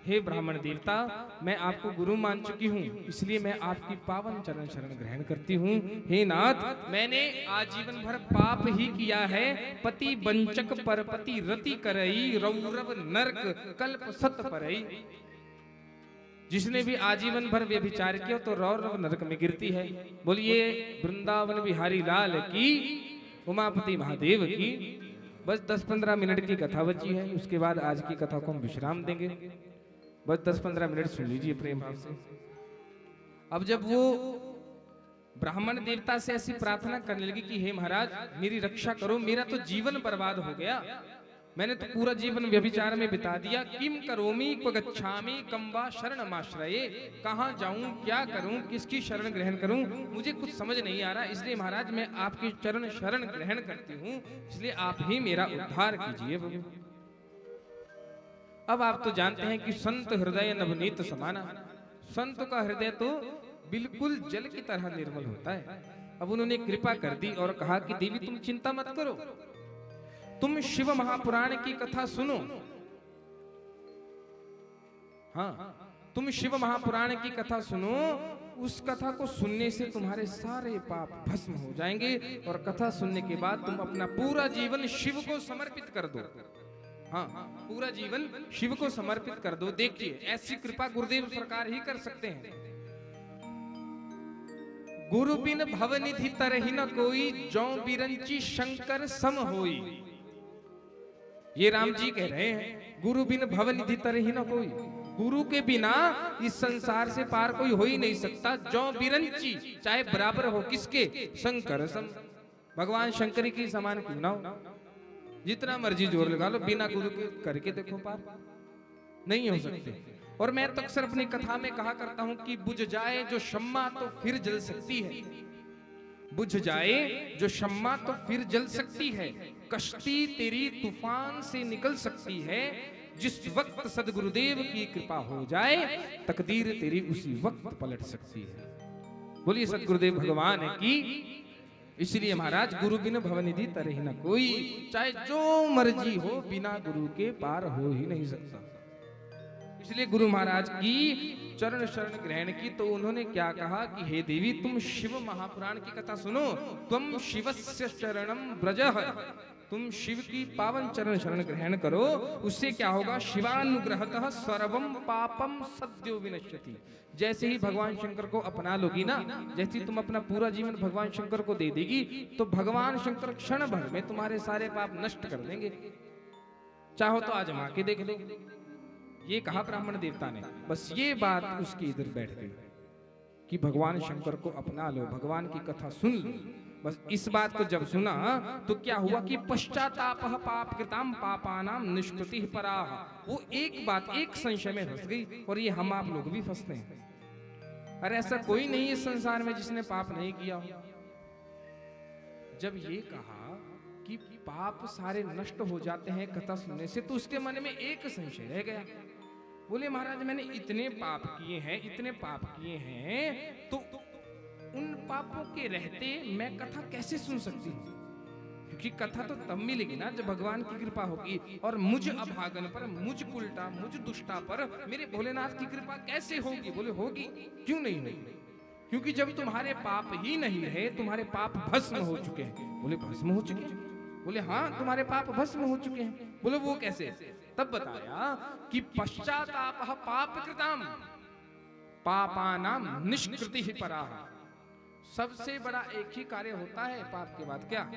हे ब्राह्मण देवता, मैं आपको गुरु मान चुकी हूँ, इसलिए मैं आपकी पावन चरण शरण ग्रहण करती हूँ। हे नाथ, मैंने आजीवन भर पाप ही किया है। पति वंचक परपति रति करई, रौरव नरक कल्प सत परई। जिसने भी आजीवन भर व्यभिचार किया तो रौरव नरक में गिरती है। बोलिए वृंदावन बिहारी लाल की, उमापति महादेव की। बस 10-15 मिनट की कथा बची है, उसके बाद आज की कथा को हम विश्राम देंगे। बस 10-15 मिनट सुन लीजिए प्रेम भाव से। अब जब वो ब्राह्मण देवता से ऐसी प्रार्थना करने लगी कि हे महाराज मेरी रक्षा करो, मेरा तो जीवन बर्बाद हो गया, मैंने तो पूरा जीवन व्यभिचार में बिता दिया। किम करोमि क्व गच्छामि कम वा शरणमाश्रये, कहाँ जाऊं, क्या करूं, किसकी शरण ग्रहण करूं, मुझे कुछ समझ नहीं आ रहा। इसलिए महाराज मैं आपकी चरण शरण ग्रहण करती हूं, इसलिए आप ही मेरा उद्धार कीजिए। अब आप तो जानते हैं कि संत हृदय नवनीत समाना, संत का हृदय तो बिल्कुल जल की तरह निर्मल होता है। अब उन्होंने कृपा कर दी और कहा कि देवी तुम चिंता मत करो, तुम शिव महापुराण की कथा सुनो। हाँ, तुम शिव महापुराण की कथा सुनो, उस कथा को सुनने से तुम्हारे सारे पाप भस्म हो जाएंगे और कथा सुनने के बाद तुम अपना पूरा जीवन शिव को समर्पित कर दो। हाँ, पूरा जीवन शिव को समर्पित कर दो। देखिए ऐसी कृपा गुरुदेव सरकार ही कर सकते हैं। गुरु बिन भवनिधि तरहि न कोई, जौ बिरंची शंकर सम होई। ये राम जी कह रहे हैं, गुरु बिन भवनिधि तरहि न कोई, गुरु के बिना इस संसार से पार कोई हो ही नहीं सकता। जौ बिरंची, चाहे बराबर हो किसके, शंकर सम, भगवान शंकर की समान क्यों ना हो। जितना मर्जी जोर लगा लो, बिना गुरु के करके देखो पार नहीं हो सकते। और मैं तो अक्सर अपनी कथा में कहा करता हूं कि बुझ जाए जो शम्मा तो फिर जल सकती है, बुझ जाए जो शम्मा तो फिर जल सकती है। कश्ती तेरी तूफान से निकल सकती है, जिस वक्त सदगुरुदेव की कृपा हो जाए तकदीर तेरी उसी वक्त पलट सकती है। बोलिए सदगुरुदेव भगवान की। इसलिए महाराज गुरु बिन भवनिधि तरहि न कोई, चाहे जो मर्जी हो बिना गुरु के पार हो ही नहीं सकता। इसलिए गुरु महाराज की चरण शरण ग्रहण की तो उन्होंने क्या कहा कि हे देवी तुम शिव महापुराण की कथा सुनो, तुम शिवस्य शरणम ब्रजः, तुम शिव की पावन चरण शरण ग्रहण करो, उससे क्या होगा, शिवानुग्रहतः सर्वम पापम सद्यो विनश्यति। जैसे ही भगवान शंकर को अपना लोगी ना, जैसे ही तुम अपना पूरा जीवन भगवान शंकर को दे देगी तो भगवान शंकर क्षण भर में तुम्हारे सारे पाप नष्ट कर देंगे। चाहो तो आजमा के देख लो। ये कहा ब्राह्मण देवता ने। बस ये बात उसके इधर बैठ गई कि भगवान शंकर को अपना लो, भगवान की कथा सुन लो। बस इस बात को जब सुना तो क्या हुआ कि पश्चातापः पाप कृताम पापानाम निष्कृति पराः। वो एक बात, एक संशय में फंस गई, और ये हम आप लोग भी फंसते हैं। अरे ऐसा कोई नहीं इस संसार में जिसने पाप नहीं किया हो। जब ये कहा कि पाप सारे नष्ट हो जाते हैं कथा सुनने से, तो उसके मन में एक संशय रह गया। बोले महाराज मैंने इतने पाप किए हैं, इतने पाप किए हैं, तो उन पापों के रहते मैं कथा कैसे सुन सकती हूँ? क्योंकि कथा तो तब मिलेगी ना जब भगवान की कृपा होगी, और मुझ अभागन पर, मुझ कुलटा, मुझ दुष्टा पर मेरे भोलेनाथ की कृपा कैसे होगी? बोले होगी, क्यों नहीं होगी? क्योंकि जब तुम्हारे पाप ही नहीं है, तुम्हारे पाप भस्म हो चुके हैं। बोले भस्म हो चुके हैं? बोले हाँ तुम्हारे पाप भस्म हो चुके हैं। बोले वो कैसे? तब बताया कि पश्चातापः पाप कृताम पापानाम निष्कृति पराः। सबसे बड़ा एक ही कार्य होता है पाप के बाद, क्या?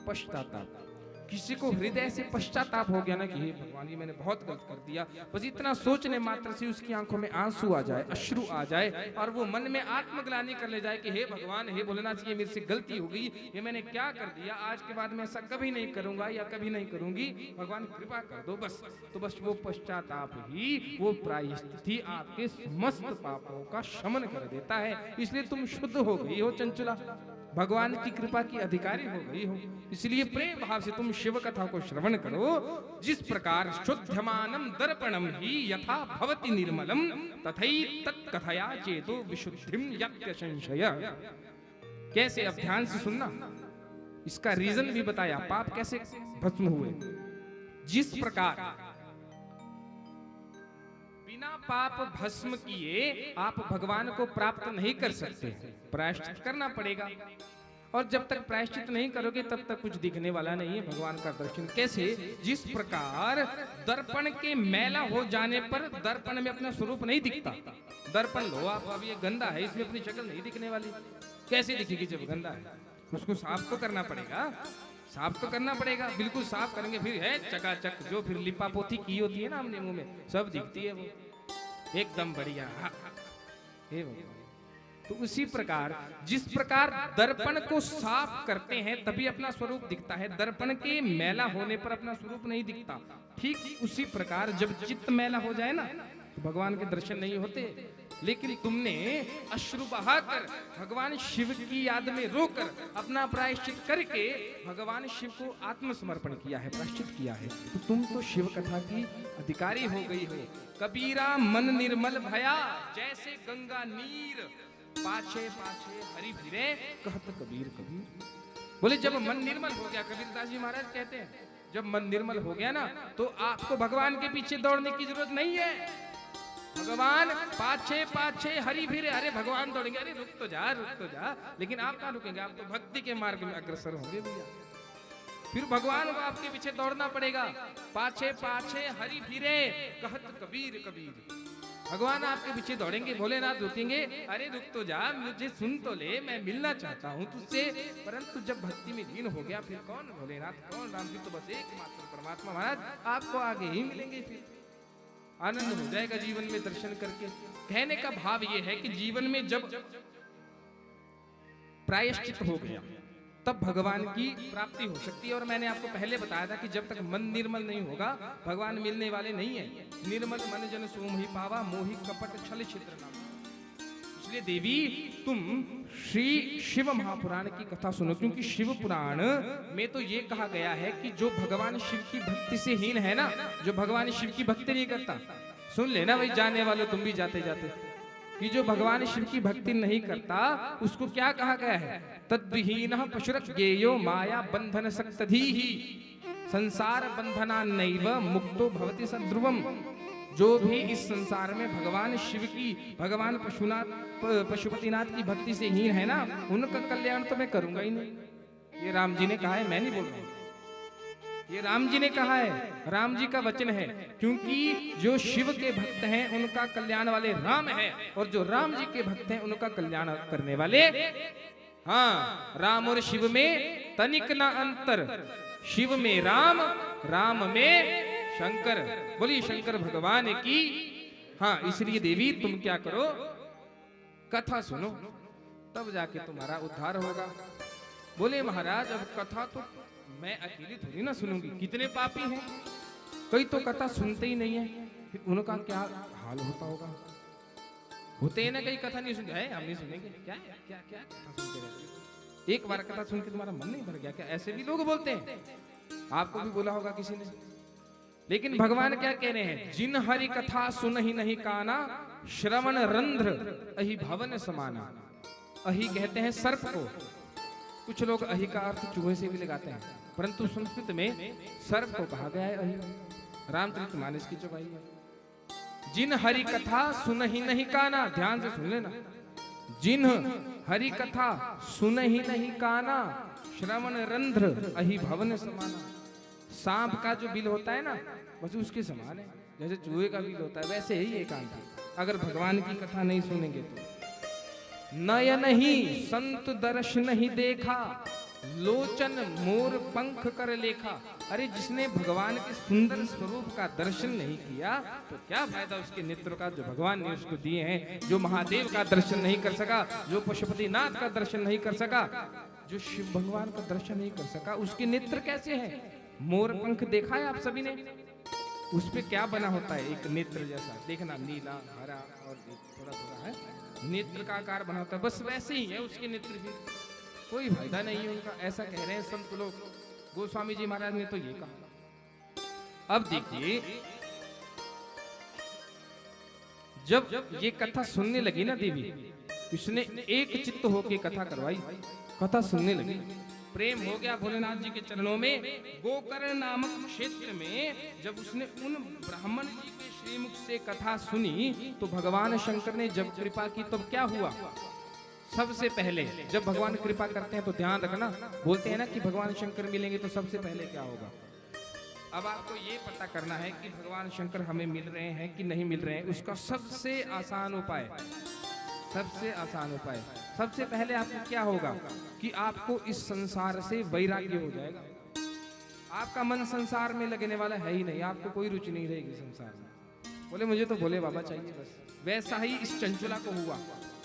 पश्चाताप। किसी को हृदय से पश्चाताप हो गया ना कि हे भगवान ये मैंने बहुत गलत कर दिया, बस इतना सोचने मात्र से उसकी आंखों में आंसू आ जाए, अश्रु आ जाए, और वो मन में आत्मग्लानि कर ले जाए कि हे भगवान, हे भोलेनाथ, ये मेरे से गलती हो गई, ये मैंने क्या कर दिया, आज के बाद मैं ऐसा कभी नहीं करूंगा या कभी नहीं करूंगी, भगवान कृपा कर दो बस। तो बस वो पश्चाताप ही, वो प्रायश्चित ही आपके समस्त पापों का शमन कर देता है। इसलिए तुम शुद्ध हो गई हो चंचला, भगवान की कृपा की अधिकारी हो गई हो। इसलिए प्रेम भाव से तुम शिव कथा को श्रवण करो। जिस प्रकार शुद्धमानम दर्पणम ही यथा भवति निर्मलम तथैव तत्कथया चेतो विशुद्धिम यत्य संशय। कैसे? अब ध्यान से सुनना, इसका रीजन भी बताया, पाप कैसे भस्म हुए। जिस प्रकार बिना पाप भस्म किए आप भगवान को प्राप्त नहीं कर सकते, प्रायश्चित करना पड़ेगा, और जब तक प्रायश्चित नहीं करोगे तब तक कुछ दिखने वाला नहीं है भगवान का दर्शन। कैसे? जिस प्रकार दर्पण के मैला हो जाने पर दर्पण में अपना स्वरूप नहीं दिखता। दर्पण लो आप, अब ये गंदा है, इसमें अपनी शक्ल नहीं दिखने वाली। कैसे दिखेगी जब गंदा है? उसको साफ तो करना पड़ेगा, साफ तो करना पड़ेगा। बिल्कुल साफ करेंगे फिर है चकाचक, जो फिर लिपा पोती की होती है ना हमने मुंह में, सब दिखती है वो एकदम बढ़िया। तो उसी प्रकार जिस प्रकार दर्पण को साफ करते हैं तभी अपना स्वरूप दिखता है, दर्पण के मैला होने पर अपना स्वरूप नहीं दिखता। ठीक उसी प्रकार जब चित्त मैला हो जाए ना तो भगवान के दर्शन नहीं होते। लेकिन तुमने अश्रु बहाकर भगवान शिव की याद में रोकर अपना प्रायश्चित करके भगवान शिव को आत्मसमर्पण किया है, प्रायश्चित किया है, तो तुम तो शिव कथा की अधिकारी हो गई हो। कबीरा मन निर्मल भया जैसे गंगा नीर, पाछे पाछे हरि फिरे कहत कबीर कबीर। बोले जब मन निर्मल हो गया, कबीरदास जी महाराज कहते हैं, जब मन निर्मल हो गया ना तो आपको भगवान के पीछे दौड़ने की जरूरत नहीं है। भगवान पाछे पाछे हरि फिरे, अरे भगवान दौड़ेंगे, अरे रुक तो जा, रुक तो जा, लेकिन आप कहाँ रुकेंगे? आप तो भक्ति के मार्ग में अग्रसर होंगे भैया। फिर भगवान को आपके पीछे दौड़ना पड़ेगा। पाछे पाछे हरि फिरे कहत कबीर कबीर। भगवान आपके पीछे दौड़ेंगे, भोलेनाथ रुकेंगे, अरे रुक तो जा, मुझे सुन तो ले, मैं मिलना चाहता हूँ तुझसे। परंतु जब भक्ति में लीन हो गया फिर कौन भोलेनाथ, कौन राम, फिर तो बस एकमात्र परमात्मा महाराज आपको आगे ही मिलेंगे। फिर आनंद हो जाएगा जीवन में दर्शन करके। कहने का भाव ये है कि जीवन में जब प्रायश्चित हो गया तब भगवान की प्राप्ति हो सकती है। और मैंने आपको पहले बताया था कि जब तक मन निर्मल नहीं होगा भगवान मिलने वाले नहीं है। निर्मल मन जन सो मोहि पावा, मोहि कपट छल छिद्र नाम। इसलिए देवी तुम श्री शिव महापुराण की कथा सुनो, क्योंकि शिव पुराण में तो ये कहा गया है कि जो भगवान शिव की भक्ति से हीन है ना, जो भगवान शिव की भक्ति नहीं करता, सुन लेना भाई जाने वाले तुम भी जाते जाते, कि जो भगवान शिव की भक्ति नहीं करता उसको क्या कहा गया है, तद्विहीनः पशुरज्ञेयो माया बंधन सक्तधीहि संसार बंधना नैव मुक्तो भवति सध्रुवम। जो भी इस संसार में भगवान शिव की, भगवान पशुपतिनाथ की भक्ति से हीन है ना, उनका कल्याण तो मैं करूंगा ही नहीं। ये राम जी ने कहा है, मैं नहीं बोल रहा हूं, ये राम जी ने कहा है, राम जी का वचन है। क्योंकि जो शिव के भक्त हैं उनका कल्याण वाले राम है, और जो राम जी के भक्त हैं उनका कल्याण करने वाले, हाँ, राम और शिव में तनिक ना अंतर, शिव में राम, राम में शंकर। बोलिए शंकर भगवान की। हाँ, इसलिए देवी तुम क्या करो, कथा सुनो, तब जाके तुम्हारा उद्धार होगा। बोले महाराज अब कथा तो मैं अकेली थोड़ी ना सुनूंगी, कितने पापी हैं, कई तो कथा सुनते ही नहीं है, फिर उनका क्या हाल होता होगा। होते हैं ना कई कथा नहीं सुनते हैं, हम नहीं सुनेंगे क्या क्या क्या कथा सुनते रहते, एक बार कथा सुन के तुम्हारा मन नहीं भर गया क्या? ऐसे भी लोग बोलते हैं, आपको भी बोला होगा किसी ने। लेकिन भगवान क्या कह रहे हैं, जिन हरि कथा सुन ही नहीं काना, श्रवण रंध्र अहि भवन समाना। अहि कहते हैं सर्प को, कुछ लोग अहि का अर्थ चूहे से भी लगाते हैं, परंतु संस्कृत में सर्प को कहा गया है अहि। रामचरितमानस की चौपाई है, जिन हरि कथा सुन ही नहीं काना, ध्यान से सुन लेना, जिन हरि कथा सुन ही नहीं काना, श्रवण रंध्र अहि भवन समाना। सांप का जो बिल होता है ना, बस उसके समान है, जैसे चूहे का बिल होता है वैसे ही ये काम है। अगर भगवान की कथा नहीं सुनेंगे तो नयन ही संत दर्श नहीं देखा, लोचन मोर पंख कर लेखा। अरे जिसने भगवान के सुंदर स्वरूप का दर्शन नहीं किया तो क्या फायदा उसके नेत्र का जो भगवान ने उसको दिए हैं। जो महादेव का दर्शन नहीं कर सका, जो पशुपतिनाथ का दर्शन नहीं कर सका, जो शिव भगवान का दर्शन नहीं कर सका, उसके नेत्र कैसे हैं? मोर पंख देखा है आप सभी ने, उस पे क्या बना होता है, एक नेत्र जैसा, देखना नीला हरा और थोड़ा थोड़ा है, नेत्र का आकार बना होता है, बस वैसे ही है उसके नेत्र भी, कोई फायदा नहीं है उनका, ऐसा कह रहे हैं संत लोग। गोस्वामी जी महाराज ने तो ये कहा। अब देखिए जब ये कथा सुनने लगी ना देवी, उसने एक चित्त होके कथा करवाई, कथा सुनने लगी, प्रेम हो गया भोलेनाथ जी के चरणों में। गोकर्ण नामक क्षेत्र में जब उसने उन ब्राह्मण जी के श्रीमुख से कथा सुनी तो भगवान शंकर ने जब कृपा की तब क्या हुआ, सबसे पहले जब भगवान कृपा करते हैं तो ध्यान रखना, बोलते हैं ना कि भगवान शंकर मिलेंगे तो सबसे पहले क्या होगा। अब आपको ये पता करना है कि भगवान शंकर हमें मिल रहे हैं कि नहीं मिल रहे हैं, उसका सबसे आसान उपाय, सबसे आसान उपाय, सबसे पहले आपको क्या होगा कि आपको इस संसार से वैराग्य हो जाएगा। आपका मन संसार में लगने वाला है ही नहीं, आपको कोई रुचि नहीं रहेगी संसार में। बोले मुझे तो भोले बाबा चाहिए बस। वैसा ही इस चंचला को हुआ,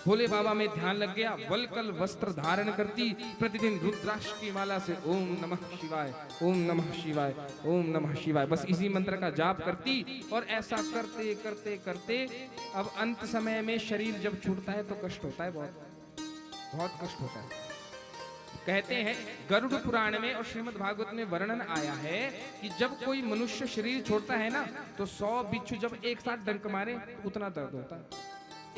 भोले बाबा में ध्यान लग गया, वलकल वस्त्र धारण करती प्रतिदिन रुद्राक्ष की माला से ओम नमः शिवाय, ओम नमः शिवाय, ओम नमः शिवाय, बस इसी मंत्र का जाप करती। और ऐसा करते करते करते अब अंत समय में शरीर जब छूटता है तो कष्ट होता है, बहुत बहुत कष्ट होता है। कहते हैं गरुड़ पुराण में और श्रीमद् भागवत में वर्णन आया है कि जब कोई मनुष्य शरीर छोड़ता है ना तो 100 बिच्छू जब एक साथ डंक मारे तो उतना दर्द होता है।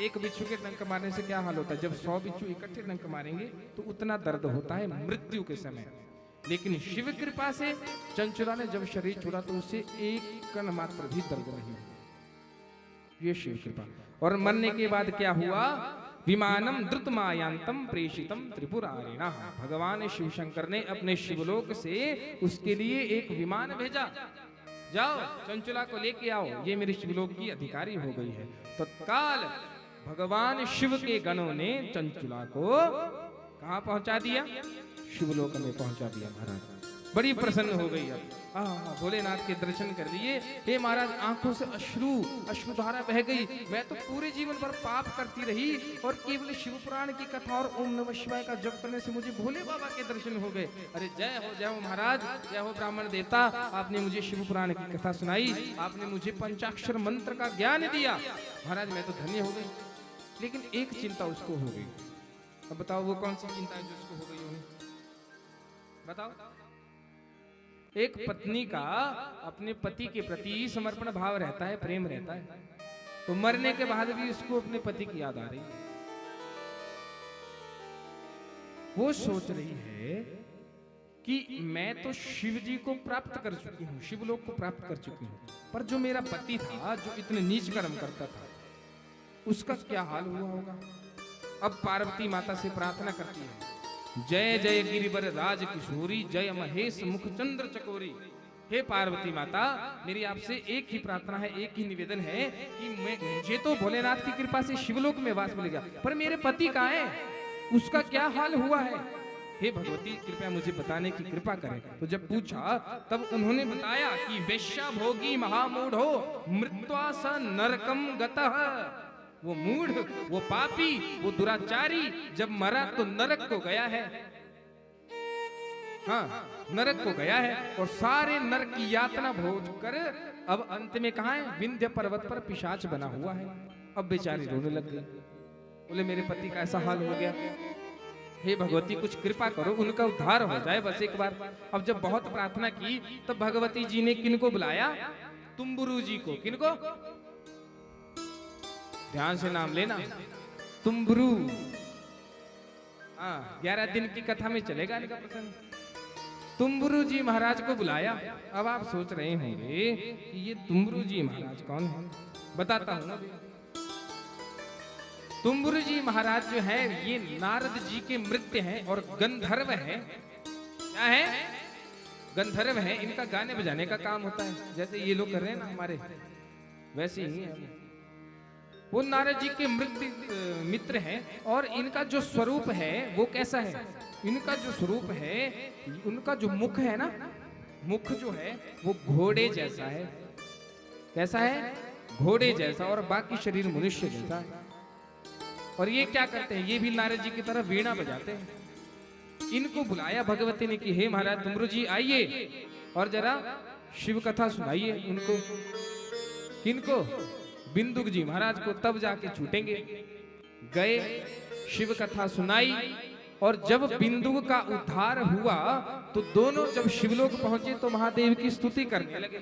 एक बिच्छू के डंक मारने से क्या हाल होता है, जब 100 बिच्छू इकट्ठे डंक मारेंगे तो उतना दर्द होता है मृत्यु के समय। लेकिन शिव कृपा से चंचला ने जब शरीर छोड़ा तो उसे एक कण मात्र भी दर्द नहीं हुआ, ये शिव कृपा। और मरने के बाद क्या हुआ, विमानम द्रुतमायांतम प्रेषितम त्रिपुरारिणा, भगवान शिव शंकर ने अपने शिवलोक से उसके लिए एक विमान भेजा, जाओ चंचला को लेके आओ, ये मेरे शिवलोक की अधिकारी हो गई है। तत्काल भगवान शिव के गणों ने चंचला को कहां पहुंचा दिया, शिवलोक में पहुंचा दिया। महाराज बड़ी प्रसन्न हो गई, अब भोलेनाथ के दर्शन कर लिए। हे महाराज आंखों से अश्रुधारा बह गई। मैं तो पूरे जीवन भर पाप करती रही और केवल शिव पुराण की कथा और ओम नमः शिवाय का जप करने से मुझे भोले बाबा के दर्शन हो गए। अरे जय हो महाराज, जय हो ब्राह्मण देवता, आपने मुझे शिव पुराण की कथा सुनाई, आपने मुझे पंचाक्षर मंत्र का ज्ञान दिया। महाराज मैं तो धन्य हो गई। लेकिन एक चिंता उसको हो गई। अब बताओ वो कौन सी चिंता है जो उसको हो गई होगी? बताओ। एक पत्नी का अपने पति के प्रति समर्पण भाव रहता है, प्रेम रहता है, तो मरने के बाद भी उसको अपने पति की याद आ रही है। वो सोच रही है कि मैं तो शिव जी को प्राप्त कर चुकी हूँ, शिवलोक को प्राप्त कर चुकी हूँ, पर जो मेरा पति था, जो इतने नीच कर्म करता था, उसका क्या हाल हुआ होगा। अब पार्वती माता से प्रार्थना करती है, जय जय गिरिवर राज किशोरी, जय महेश मुख चंद्र चकोरी। हे पार्वती माता, मेरी आपसे एक ही प्रार्थना है, एक ही निवेदन है कि मुझे तो भोलेनाथ की कृपा से शिवलोक में वास मिलेगा, पर मेरे पति कहाँ है, उसका क्या हाल हुआ है। हे भगवती, कृपया मुझे बताने की कृपा करें। तो जब पूछा तब उन्होंने बताया कि वेश्या भोगी महामूढ़ो मृत्वा स नरकम गतः। वो मूढ़, वो पापी, वो दुराचारी जब मरा तो नरक को गया है। हाँ, नरक को गया है और सारे नरक की यातना भोग कर अब अंत में कहाँ है, विंध्य पर्वत पर पिशाच बना हुआ है। अब बेचारी रोने लग गई, बोले मेरे पति का ऐसा हाल हो गया, हे भगवती कुछ कृपा करो, उनका उद्धार हो जाए बस एक बार। अब जब बहुत प्रार्थना की तब भगवती जी ने किनको बुलाया, तुम्बुरु जी को। किनको? ध्यान से नाम लेना, तुम्बुरु। हाँ, 11 दिन की कथा में चलेगा इनका प्रसंग। तुम्बुरु जी महाराज को बुलाया। अब आप सोच रहे होंगे कि ये तुम्बुरु जी महाराज कौन है, बताता हूं ना। तुम्बुरु जी महाराज जो है ये नारद जी के मृत्य हैं और गंधर्व हैं। क्या है? गंधर्व हैं। इनका गाने बजाने का काम होता है, जैसे ये लोग कर रहे हैं ना हमारे, वैसे ही है। वो नारद जी के मित्र हैं और इनका जो स्वरूप है वो कैसा है, इनका जो स्वरूप है, उनका जो मुख है ना, मुख जो है वो घोड़े जैसा है। कैसा है? घोड़े जैसा, और बाकी शरीर मनुष्य जैसा है। और ये क्या करते हैं, ये भी नारद जी की तरह वीणा बजाते हैं। इनको बुलाया भगवती ने कि हे महाराज तुम्बुरु जी आइए और जरा शिव कथा सुनाइए उनको। किनको? बिंदुक जी महाराज को। तब जाके छूटेंगे। गए, शिव कथा सुनाई, और जब बिंदुक का उद्धार हुआ तो दोनों जब शिवलोक पहुंचे तो महादेव की स्तुति करने लगे।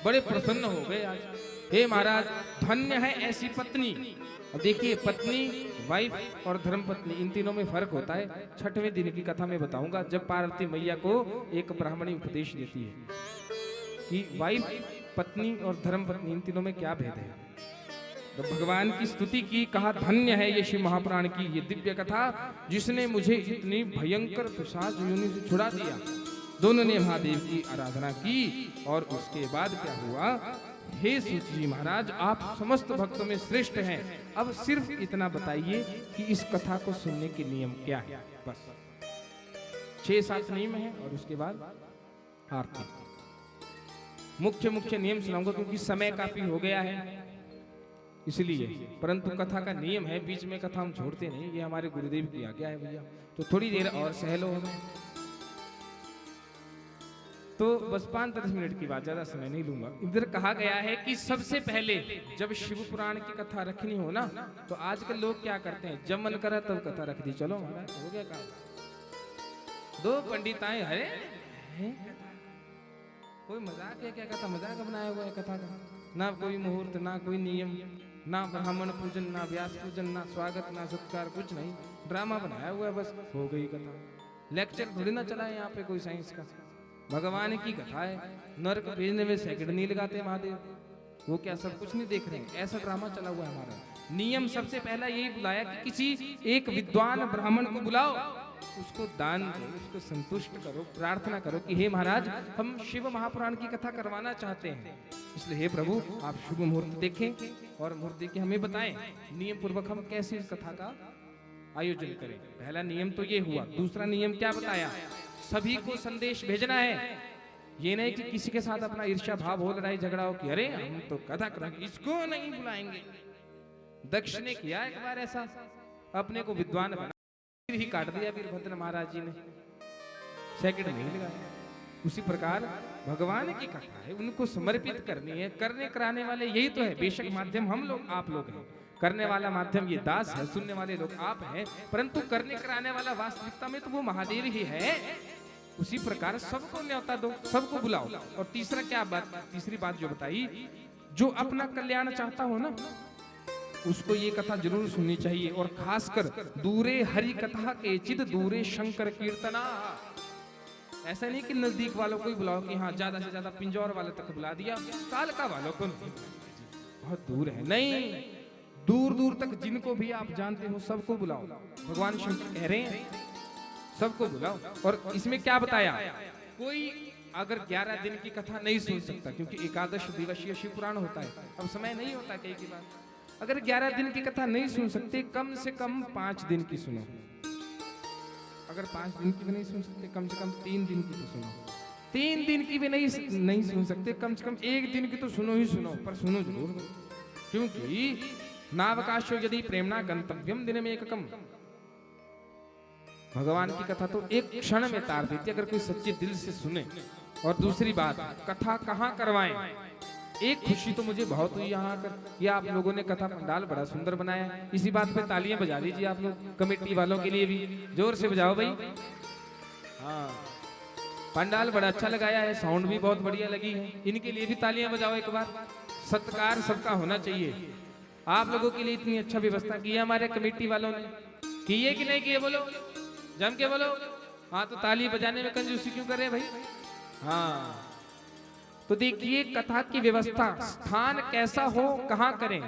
बड़े प्रसन्न हो गए आज। हे महाराज धन्य है ऐसी पत्नी। अब देखिए, पत्नी, वाइफ और धर्म पत्नी, इन तीनों में फर्क होता है। 6वें दिन की कथा में बताऊंगा, जब पार्वती मैया को एक ब्राह्मणी उपदेश देती है कि वाइफ, पत्नी और धर्म पत्नी, इन तीनों में क्या भेद है। तो भगवान की स्तुति की, कहा धन्य है ये शिव महापुराण की ये दिव्य कथा, जिसने मुझे इतनी भयंकर पिशाच योनि से छुड़ा दिया। दोनों ने महादेव की आराधना की और उसके बाद क्या हुआ, हे सूत जी महाराज आप समस्त भक्तों में श्रेष्ठ हैं। अब सिर्फ इतना बताइए कि इस कथा को सुनने के नियम क्या है। बस 6-7 नियम हैं और उसके बाद आरती। मुख्य नियम सुनाऊंगा क्योंकि समय काफी हो गया है इसलिए, परंतु कथा का नियम है, बीच में कथा हम छोड़ते नहीं, ये हमारे गुरुदेव की आज्ञा है भैया। तो थोड़ी देर और सहलो हमें, तो बस 5-10 मिनट की बात, ज्यादा समय नहीं लूंगा। इधर कहा गया है कि सबसे पहले जब शिव पुराण की कथा रखनी हो ना, तो आजकल लोग क्या करते हैं, जब मन करा तब कथा रख दी, चलो महाराज हो गया काम। 2 पंडित आए, अरे कोई मजाक है क्या, कथा मजाक बनाया हुआ है कथा का, ना कोई मुहूर्त, ना कोई नियम, ना ब्राह्मण पूजन, ना व्यास पूजन, ना स्वागत, ना सत्कार, कुछ नहीं, ड्रामा बनाया हुआ है, बस हो गई कथा। लेक्चर थोड़ी ना चला है यहाँ पे कोई साइंस का, भगवान की कथा है। नरक भेजने में सेकंड नहीं लगाते महादेव, वो क्या सब कुछ नहीं देख रहे हैं, ऐसा ड्रामा चला हुआ है हमारा। नियम सबसे पहला यही बुलाया कि किसी एक विद्वान ब्राह्मण को बुलाओ, उसको दान दो, उसको संतुष्ट करो, प्रार्थना करो कि हे महाराज हम शिव महापुराण की कथा करवाना चाहते हैं, इसलिए हे प्रभु आप शुभ मुहूर्त देखें और मुहूर्त देख के हमें बताएं नियम पूर्वक हम कैसे इस कथा का आयोजन करें। पहला नियम तो ये हुआ। दूसरा नियम क्या बताया, सभी को संदेश भेजना है। ये नहीं कि किसी के साथ अपना ईर्ष्या भाव हो, लड़ाई झगड़ा हो कि अरे हम तो कथा करेंगे, इसको नहीं बुलाएंगे। दक्ष ने किया एक बार ऐसा, अपने को विद्वान बना ही काट दिया वीरभद्र महाराज जी ने, सेकंड नहीं लगाया। उसी प्रकार भगवान की कथा है, उनको समर्पित करनी है, करने कराने वाले यही तो है। बेशक माध्यम हम लोग आप लोग हैं, करने वाला माध्यम ये दास है, सुनने वाले लोग आप हैं, परंतु करने कराने वाला वास्तविकता में तो वो महादेव ही है। उसी प्रकार सबको न्योता दो, सबको बुलाओ। और तीसरा क्या बात, तीसरी बात जो बताई, जो अपना कल्याण चाहता हो ना उसको ये कथा जरूर सुननी चाहिए। और खासकर दूरे हरि कथा के चिद दूरे शंकर कीर्तना। ऐसा नहीं कि नजदीक वालों को ही बुलाओ कि हाँ ज्यादा से ज्यादा पिंजौर वाले तक बुला दिया, कालका वालों को बहुत दूर है, नहीं, दूर दूर तक जिनको भी आप जानते हो सबको बुलाओ। भगवान शंकर कह रहे हैं सबको बुलाओ। और इसमें क्या बताया, कोई अगर 11 दिन की कथा नहीं सुन सकता, क्योंकि एकादश दिवसीय शिव पुराण होता है, अब समय नहीं होता कई की बात, अगर 11 दिन की कथा नहीं सुन सकते कम से कम 5 दिन की सुनो। अगर 5 दिन की भी नहीं सुन सकते कम से कम 3 दिन की तो सुनो। 3 दिन की भी नहीं सुन सकते कम से कम 1 दिन की तो सुनो ही सुनो, पर सुनो जरूर। क्योंकि नावकाशो यदि प्रेमना गंतव्यम दिन में एककम, भगवान की कथा तो एक क्षण में तार देती अगर कोई सच्चे दिल से सुने। और दूसरी बात, कथा कहाँ करवाएं, एक खुशी तो मुझे बहुत हुई यहाँ आकर, ये आप लोगों ने कथा पंडाल बड़ा सुंदर बनाया। इसी बात पे तालियां बजा लीजिए आप लोग, कमेटी वालों के लिए भी जोर से बजाओ भाई। हाँ, पंडाल बड़ा अच्छा लगाया है, साउंड भी बहुत बढ़िया लगी है, इनके लिए भी तालियां बजाओ एक बार। सत्कार सबका होना चाहिए। आप लोगों के लिए इतनी अच्छा व्यवस्था की है हमारे कमेटी वालों ने, की है कि नहीं की है, बोलो जम के बोलो। हाँ, तो ताली बजाने में कंजूसी क्यों करे भाई। हाँ, तो देखिए कथा की व्यवस्था, स्थान कैसा हो, कहां करें,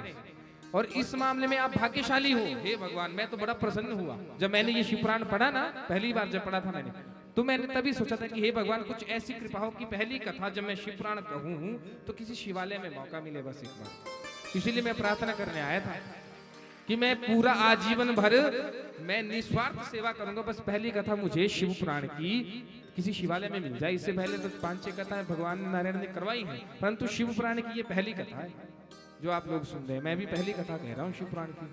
और इस मामले में आप भाग्यशाली हो। हे भगवान, मैं तो बड़ा प्रसन्न हुआ जब मैंने ये शिव पुराण पढ़ा ना, पहली बार जब पढ़ा था मैंने, तो मैंने तभी सोचा था कि हे भगवान कुछ ऐसी कृपा हो कि पहली कथा जब मैं शिव पुराण कहूं तो किसी शिवालय में मौका मिले बस एक बार। इसीलिए मैं प्रार्थना करने आया था कि मैं पूरा आजीवन भर मैं निस्वार्थ सेवा करूंगा, बस पहली कथा मुझे शिव पुराण की किसी शिवालय में मिल जाए। इससे पहले तो 5-6 कथाएं भगवान नारायण ने करवाई हैं, परंतु शिव पुराण की ये पहली कथा है जो आप लोग सुन रहे हैं। मैं भी पहली कथा कह रहा हूँ शिव पुराण की।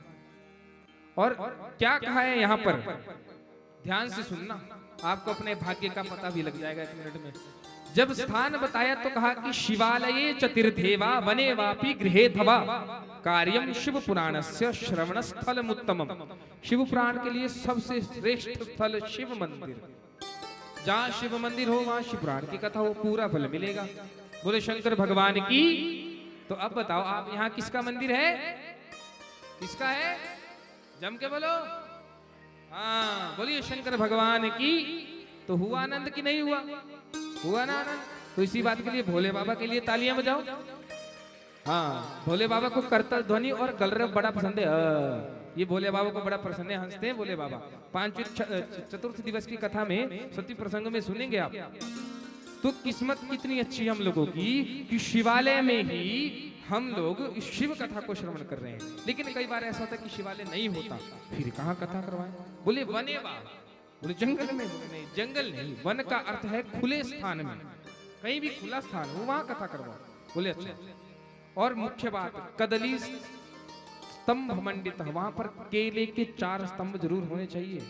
और क्या कहा है यहाँ पर, ध्यान से सुनना, आपको अपने भाग्य का पता भी लग जाएगा 1 मिनट में। जब स्थान बताया तो कहा कि शिवालये च तीर्थेवा वने वापि गृहे धवा कार्यम शिव पुराणस्य श्रवण स्थल उत्तमम। शिव पुराण के लिए सबसे श्रेष्ठ स्थल शिव मंदिर, जहाँ शिव मंदिर हो वहाँ शिव पुराण की कथा हो, पूरा फल मिलेगा। बोले शंकर भगवान की। तो अब बताओ आप यहाँ किसका मंदिर है, किसका है, जम के बोलो। हाँ, बोलिए शंकर भगवान की। तो हुआ आनंद की नहीं हुआ, हुआ ना आनंद। तो इसी बात के लिए भोले बाबा के लिए तालियां बजाओ। हाँ, भोले बाबा को करतल ध्वनि और गलरव बड़ा पसंद है। ये भोले बाबा को बड़ा पसंद है, हंसते हैं भोले बाबा। 5 चतुर्थ दिवस की कथा में सती प्रसंग में सुनेंगे आप। तो किस्मत कितनी अच्छी हम लोगों की कि शिवालय में ही हम लोग शिव कथा को श्रवण कर रहे हैं। लेकिन कई बार ऐसा होता है कि शिवालय नहीं होता, फिर कहाँ कथा करवाएं। बोले वनेवा, बोले जंगल में। बोले नहीं, जंगल नहीं, वन का अर्थ है खुले स्थान में, कहीं भी खुला स्थान हो वहां कथा करवाओ। बोले अच्छा। और मुख्य बात, कदली स्तंभ मंडित, वहां पर केले के 4 स्तंभ जरूर होने चाहिए।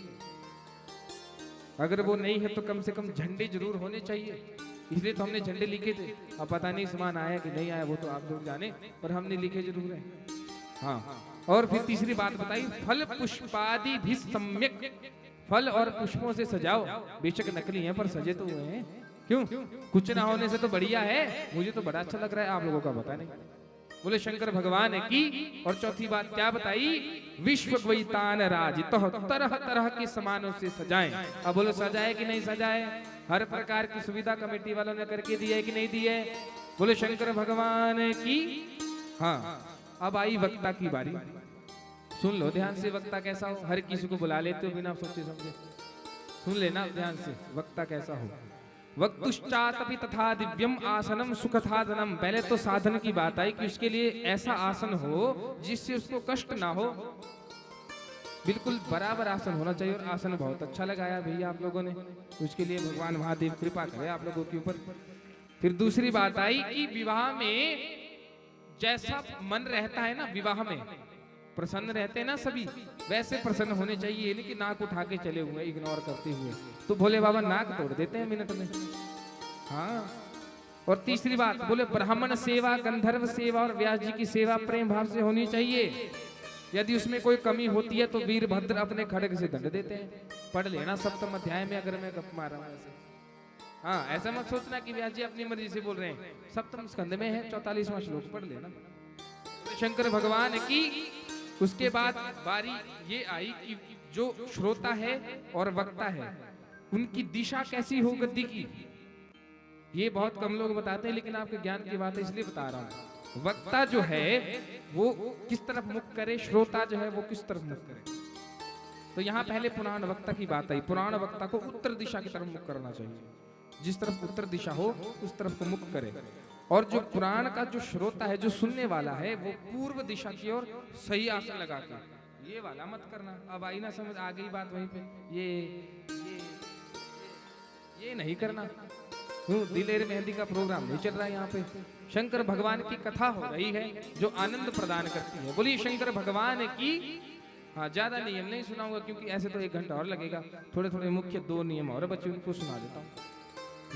अगर वो नहीं है तो कम से कम झंडे जरूर होने चाहिए। इसलिए तो हमने झंडे लिखे थे, अब पता नहीं सामान आया कि नहीं आया वो तो आप लोग जाने, पर हमने लिखे जरूर है। हाँ, और फिर तीसरी बात बताई, फल पुष्पादि भी सम्यक, फल और पुष्पों से सजाओ। बेशक नकली हैं पर सजे तो हुए हैं, क्यों, कुछ ना होने से तो बढ़िया है। मुझे तो बड़ा अच्छा लग रहा है, आप लोगों का पता नहीं। बोले शंकर भगवान की। और चौथी बात क्या बताई, विश्व ग्वैतान राजित तरह तरह के सामानों से सजाएं। अब बोलो सजाए कि नहीं सजाए, हर प्रकार की सुविधा कमेटी वालों ने करके दी है कि नहीं दी है। बोले शंकर भगवान की। हाँ, अब आई वक्ता की बारी, सुन लो ध्यान से। वक्ता कैसा हो, हर किसी को बुला लेते हो बिना सोचे समझे, सुन लेना ध्यान से वक्ता कैसा हो। वक्तुश्चातपि तथा दिव्यम आसनम सुखसाधनम। पहले तो साधन की बात आई कि उसके लिए ऐसा आसन हो जिससे उसको कष्ट ना हो, बिल्कुल बराबर आसन होना चाहिए। और आसन बहुत अच्छा लगाया भैया आप लोगों ने, उसके लिए भगवान महादेव कृपा करे आप लोगों के ऊपर। फिर दूसरी बात आई कि विवाह में जैसा मन रहता है ना, विवाह में प्रसन्न रहते हैं ना सभी, वैसे प्रसन्न होने चाहिए, लेकिन नाक उठा के चले हुए इग्नोर करते हुए तो भोले बाबा नाक तोड़ देते हैं मिनट में। हाँ, और तीसरी बात बोले ब्राह्मण सेवा, गंधर्व सेवा और व्यास जी की सेवा प्रेम भाव से होनी चाहिए। यदि उसमें कोई कमी होती है तो वीरभद्र अपने खड्ग से दंड देते हैं। पढ़ लेना सप्तम अध्याय में, अगर मैं गप मार रहा हूं ऐसे। हाँ, ऐसा मत सोचना कि व्यास जी अपनी मर्जी से बोल रहे हैं, सप्तम स्कंद में है 44वां श्लोक, पढ़ लेना। तो शंकर भगवान की उसके बाद बारी ये आई कि जो श्रोता है और वक्ता है उनकी दिशा कैसी हो गद्दी की, ये बहुत कम लोग बताते हैं, लेकिन आपके ज्ञान की बात है इसलिए बता रहा हूं। वक्ता जो है वो किस तरफ मुख करे, श्रोता जो है वो किस तरफ मुख करे। तो यहाँ पहले पुराण वक्ता की बात आई। पुराण वक्ता को उत्तर दिशा की तरफ मुख करना चाहिए, जिस तरफ उत्तर दिशा हो उस तरफ को मुख करे। और जो पुराण का जो श्रोता है, जो सुनने वाला है, वो पूर्व दिशा की ओर सही आसन लगा के, ये वाला मत करना। अब आई ना समझ, आ गई बात वहीं पे, ये नहीं करना। दिलेर मेहंदी का प्रोग्राम नहीं चल रहा है यहाँ पे, शंकर भगवान की कथा हो रही है जो आनंद प्रदान करती है। बोलिए शंकर भगवान की। हाँ, ज्यादा नियम नहीं सुनाऊंगा क्योंकि ऐसे तो 1 घंटा और लगेगा। थोड़े थोड़े मुख्य 2 नियम और बच्चे उनको सुना देता हूँ।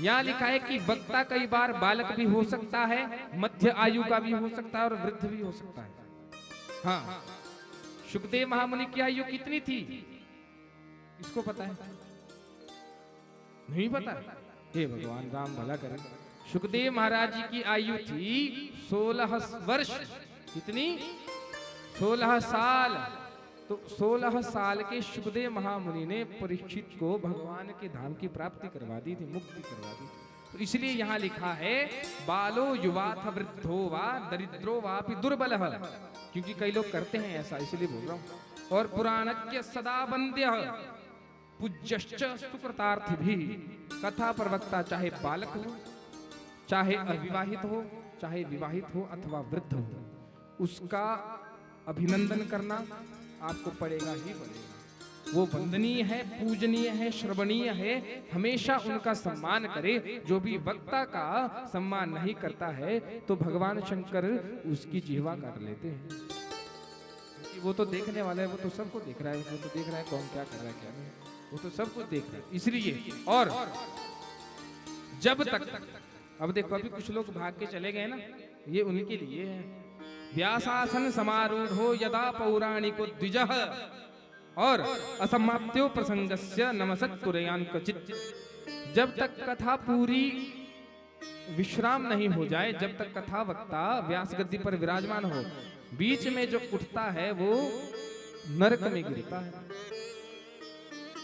यहाँ लिखा है कि वक्ता कई बार बालक भी हो सकता है, मध्य आयु का भी हो सकता है और वृद्ध भी हो सकता है। हाँ, सुखदेव महामुनि की आयु कितनी थी, इसको पता है? नहीं पता? हे भगवान राम भला करे। सुखदेव महाराज जी की आयु थी 16 वर्ष। कितनी? 16 साल। तो 16 साल के सुखदेव महामुनि ने परीक्षित को भगवान के धाम की प्राप्ति करवा दी थी, मुक्ति करवा दी। तो इसलिए यहाँ लिखा है बालो युवाथ वृद्धो वा दरिद्रो वापि दुर्बल, क्योंकि कई लोग करते हैं ऐसा, इसलिए बोल रहा हूँ। और पुराणज्ञ सदा वंद्य पूज्यश्च सुकृतार्थ भी। कथा प्रवक्ता चाहे बालक हो, चाहे अविवाहित हो, चाहे विवाहित हो अथवा वृद्ध हो, उसका अभिनंदन करना आपको पड़ेगा ही पड़ेगा। वो वंदनीय है, पूजनीय है, श्रवणीय है। हमेशा उनका सम्मान करे। जो भी वक्ता का सम्मान नहीं करता है तो भगवान शंकर उसकी जिह्वा काट लेते हैं। क्योंकि वो तो देखने वाला है, वो तो सबको देख रहा है, वो तो देख रहा है कौन क्या कर रहा है क्या नहीं, वो तो सब कुछ देख रहा है। इसलिए और जब तक, अब देखो अभी कुछ लोग भाग के चले गए ना, ये उनके लिए है। व्यासासन समारूढ़ो यदा पौराणिको द्विजः और असमाप्त्यो प्रसंगस्य नमसत् कुरयान क्वचित्। जब तक कथा पूरी विश्राम नहीं हो जाए, जब तक कथा वक्ता व्यास गद्दी पर विराजमान हो, बीच में जो उठता है वो नरक में गिरता है।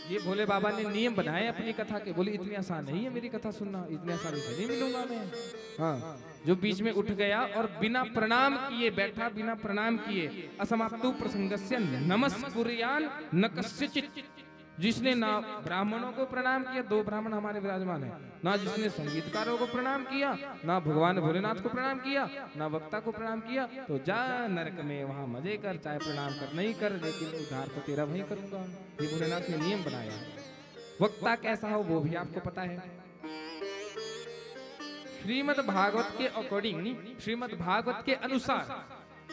ये भोले बाबा ने नियम बनाए अपनी कथा के। बोले इतनी आसान नहीं है मेरी कथा सुनना, इतने आसानी से नहीं मिलूंगा मैं। हाँ, जो बीच में उठ गया और बिना प्रणाम किए बैठा, बिना प्रणाम किए, असमाप्तु प्रसंगस्य नमस्कुर्यान न कस्यचित्। जिसने ना ब्राह्मणों को प्रणाम किया, 2 ब्राह्मण हमारे विराजमान है, ना जिसने संगीतकारों को प्रणाम किया, ना भगवान भोलेनाथ को प्रणाम किया, ना वक्ता को प्रणाम किया, तो जा नरक में, वहां मजे कर, चाहे प्रणाम कर नहीं कर, लेकिन उद्धार तो तेरा वही करूंगा। ये भोलेनाथ ने नियम बनाया है। वक्ता कैसा हो वो भी आपको पता है। श्रीमद् भागवत के अकॉर्डिंग, श्रीमद् भागवत के अनुसार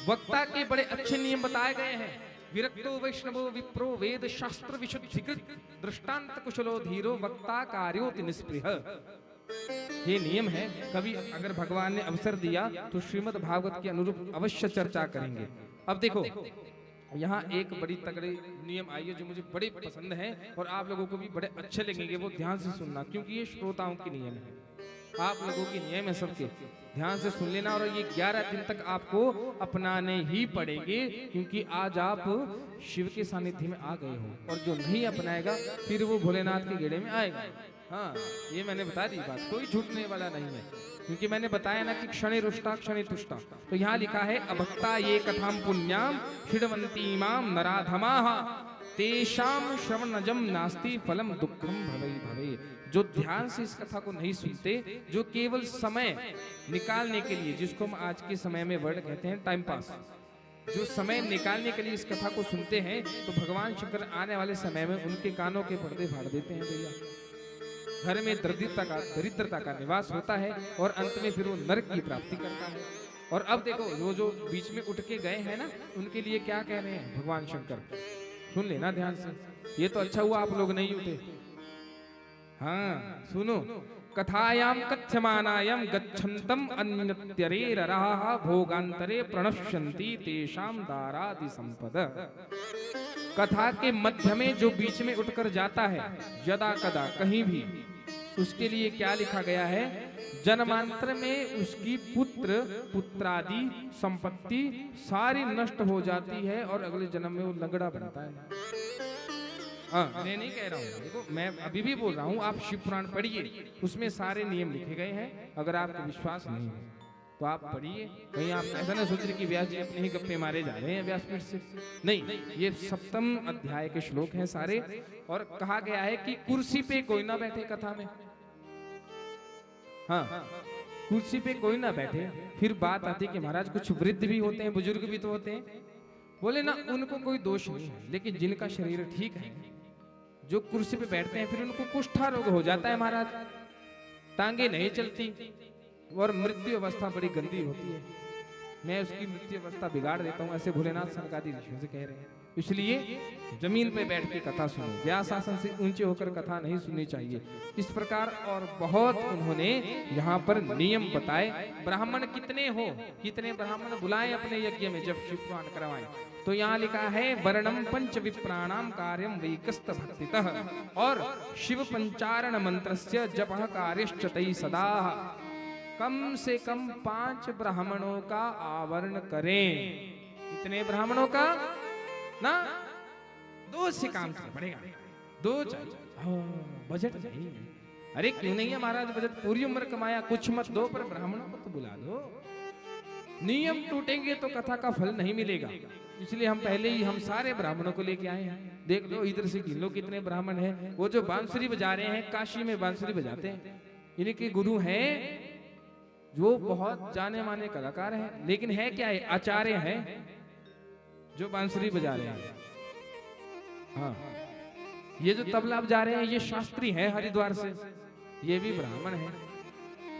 वक्ता के बड़े अच्छे नियम बताए गए हैं। विरक्तो वैष्णवो विप्रो वेद शास्त्र विशुद्धिकृत दृष्टांत कुशलो धीरो वक्ता कार्योति निष्पृह। ये नियम है। कभी अगर भगवान ने अवसर दिया तो श्रीमद् भागवत के अनुरूप अवश्य चर्चा करेंगे। अब देखो यहाँ एक बड़ी तगड़ी नियम आई है जो मुझे बड़े पसंद है और आप लोगों को भी बड़े अच्छे लगेंगे। वो ध्यान से सुनना, क्योंकि ये श्रोताओं के नियम है, आप लोगों के नियम है सबके। ध्यान से सुन लेना और ये 11 दिन तक आपको अपनाने ही पड़ेंगे, क्योंकि आज आप शिव के सानिध्य में आ गए हो। और जो नहीं अपनाएगा फिर वो भोलेनाथ के गेड़े में आएगा। हाँ, ये मैंने बता दी बात, कोई झूठने वाला नहीं है, क्योंकि मैंने बताया ना कि क्षणे रुष्टा क्षणे तुष्टा। तो यहाँ लिखा है अभक्ता ये कथाम पुण्याम शिडवंती माम नराधमाः तेषाम श्रवणजम नास्ति फलम दुखम भवे भवे। जो ध्यान से इस कथा को नहीं सुनते, जो केवल समय निकालने के लिए, जिसको हम आज के समय में वर्ड कहते हैं टाइम पास, जो समय निकालने के लिए इस कथा को सुनते हैं, तो भगवान शंकर आने वाले समय में उनके कानों के पर्दे फाड़ देते हैं भैया। घर में दरिद्रता का निवास होता है और अंत में फिर वो नरक की प्राप्ति करता है। और अब देखो वो जो बीच में उठ के गए हैं ना, उनके लिए क्या कह रहे हैं भगवान शंकर, सुन लेना ध्यान से। ये तो अच्छा हुआ आप लोग नहीं उठे। हाँ सुनो, कथायाम कथ्यमानायम गच्छन्तम अन्यत्यरेरराः भोगांतरे प्रणश्यन्ति तेषाम दारादि संपद। कथा के मध्य में जो बीच में उठकर जाता है यदा कदा कहीं भी, उसके लिए क्या लिखा गया है? जन्मांतर में उसकी पुत्र पुत्रादि संपत्ति सारी नष्ट हो जाती है और अगले जन्म में वो लंगड़ा बनता है। मैं नहीं कह रहा हूँ, देखो मैं अभी भी बोल रहा हूँ, आप शिव पुराण पढ़िए, उसमें सारे नियम लिखे गए हैं। अगर आपको विश्वास नहीं है तो आप पढ़िए। कहीं आप ऐसा ना सोच रहे कि व्यास जी अपने ही गप्पे मारे जा रहे हैं व्यासपीठ से, नहीं, ये 7वें अध्याय के श्लोक हैं सारे। और कहा गया है कि कुर्सी पे कोई ना बैठे कथा में, हाँ, कुर्सी पे कोई ना बैठे। फिर बात आती है कि महाराज कुछ वृद्ध भी होते हैं, बुजुर्ग भी तो होते हैं, बोले ना उनको कोई दोष नहीं है, लेकिन जिनका शरीर ठीक है, जो कुर्सी पे बैठते हैं, फिर उनको कुष्ठा रोग हो जाता है महाराज, टांगे नहीं चलती और मृत्यु अवस्था बड़ी गंदी होती है। मैं उसकी मृत्यु अवस्था बिगाड़ देता हूँ, ऐसे भोलेनाथ सनकादि ऋषियों से कह रहे हैं। इसलिए जमीन पे बैठ के कथा सुनो, व्यास आसन से ऊंचे होकर कथा नहीं सुननी चाहिए। इस प्रकार और बहुत उन्होंने यहाँ पर नियम बताए। ब्राह्मण कितने हो, कितने ब्राह्मण बुलाएं अपने यज्ञ में जब शिव पुराण करवाएं, तो यहाँ लिखा है वर्णम पंच विप्राणाम कार्यम वैकस्त भक्तितः, और शिव पंचारण मंत्रस्य जपः कार्यश्च तै सदा। कम से कम 5 ब्राह्मणों का आवरण करें। इतने ब्राह्मणों का ना, 2 से काम चल पड़ेगा, 2 चाहिए, बजट नहीं है। अरे क्यों नहीं है महाराज बजट? पूरी उम्र कमाया, कुछ मत दो पर ब्राह्मणों को तो बुला दो। नियम टूटेंगे तो कथा का फल नहीं मिलेगा। इसलिए हम पहले ही हम सारे ब्राह्मणों को लेके आए हैं। देख लो इधर से गिन लो कितने ब्राह्मण हैं। वो जो बांसुरी बजा रहे हैं, काशी में बांसुरी बजाते हैं, इनके गुरु हैं जो बहुत जाने माने कलाकार हैं, लेकिन है क्या है? आचार्य हैं जो बांसुरी बजा रहे हैं। हाँ, ये जो तबला बजा रहे हैं ये शास्त्री हैं हरिद्वार से, ये भी ब्राह्मण हैं।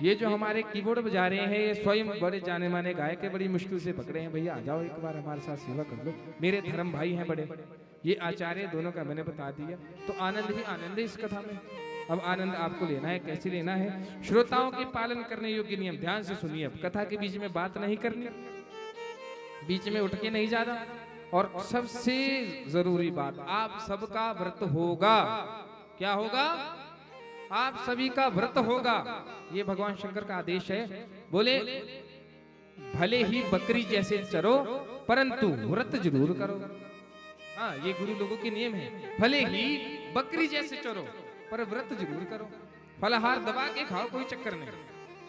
ये जो हमारे कीबोर्ड बजा रहे हैं ये स्वयं बड़े जाने माने गायक है, बड़ी मुश्किल से पकड़े हैं। भैया आ जाओ एक बार हमारे साथ सेवा कर लो, मेरे धर्म भाई हैं बड़े। ये आचार्य दोनों का मैंने बता दिया। तो आनंद ही आनंद है इस कथा में। अब आनंद आपको लेना है, कैसे लेना है? श्रोताओं के पालन करने योग्य नियम, ध्यान से सुनिए। अब कथा के बीच में बात नहीं करनी, बीच में उठ के नहीं जाना। और सबसे जरूरी बात, आप सबका व्रत होगा। क्या होगा? आप सभी का व्रत होगा। ये भगवान शंकर का आदेश है। बोले भले ही बकरी जैसे चरो परंतु व्रत जरूर करो। हाँ, ये गुरु लोगों के नियम है। भले ही बकरी जैसे चरो पर व्रत जरूर करो। फलाहार दबा के खाओ, कोई चक्कर नहीं,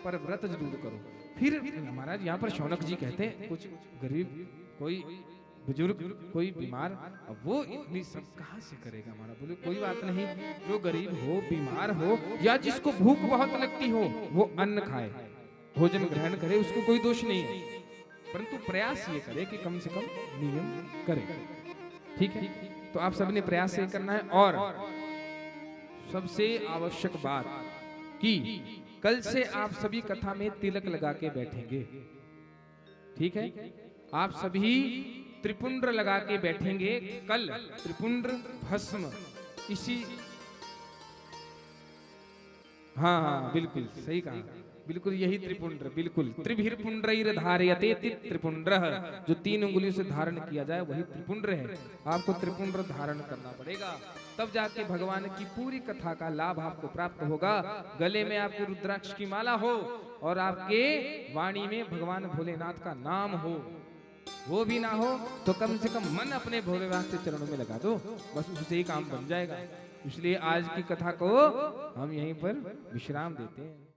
पर व्रत जरूर करो। फिर महाराज यहाँ पर शौनक जी कहते हैं कुछ गरीब, कोई बुजुर्ग, कोई बीमार, अब वो इतनी सब कहाँ से करेगा हमारा? बोले कोई बात नहीं, जो गरीब हो, बीमार हो, या जिसको भूख बहुत लगती हो, वो अन्न खाए, भोजन ग्रहण करे, उसको कोई दोष नहीं है। परंतु प्रयास ये करे कि कम से कम नियम करे। ठीक है, तो आप सबने प्रयास ये करना है। और सबसे आवश्यक बात कि कल से आप सभी कथा में तिलक लगा के बैठेंगे। ठीक है, आप सभी त्रिपुंड्र लगा के बैठेंगे कल। त्रिपुंड्र भस्म इसी, हाँ बिल्कुल सही कहा, बिल्कुल यही त्रिपुंड्र, बिल्कुल त्रिभिर्पुंड्रैर धारयते त्रिपुंड्रः, जो 3 उंगलियों से धारण किया जाए वही त्रिपुंड्र है। आपको त्रिपुंड्र धारण करना पड़ेगा, तब जाके भगवान की पूरी कथा का लाभ आपको प्राप्त होगा। गले में आपके रुद्राक्ष की माला हो और आपके वाणी में भगवान भोलेनाथ का नाम हो। वो भी ना हो तो कम से कम मन अपने भोलेनाथ के चरणों में लगा दो, बस उससे ही काम बन जाएगा। इसलिए आज की कथा को हम यहीं पर विश्राम देते हैं।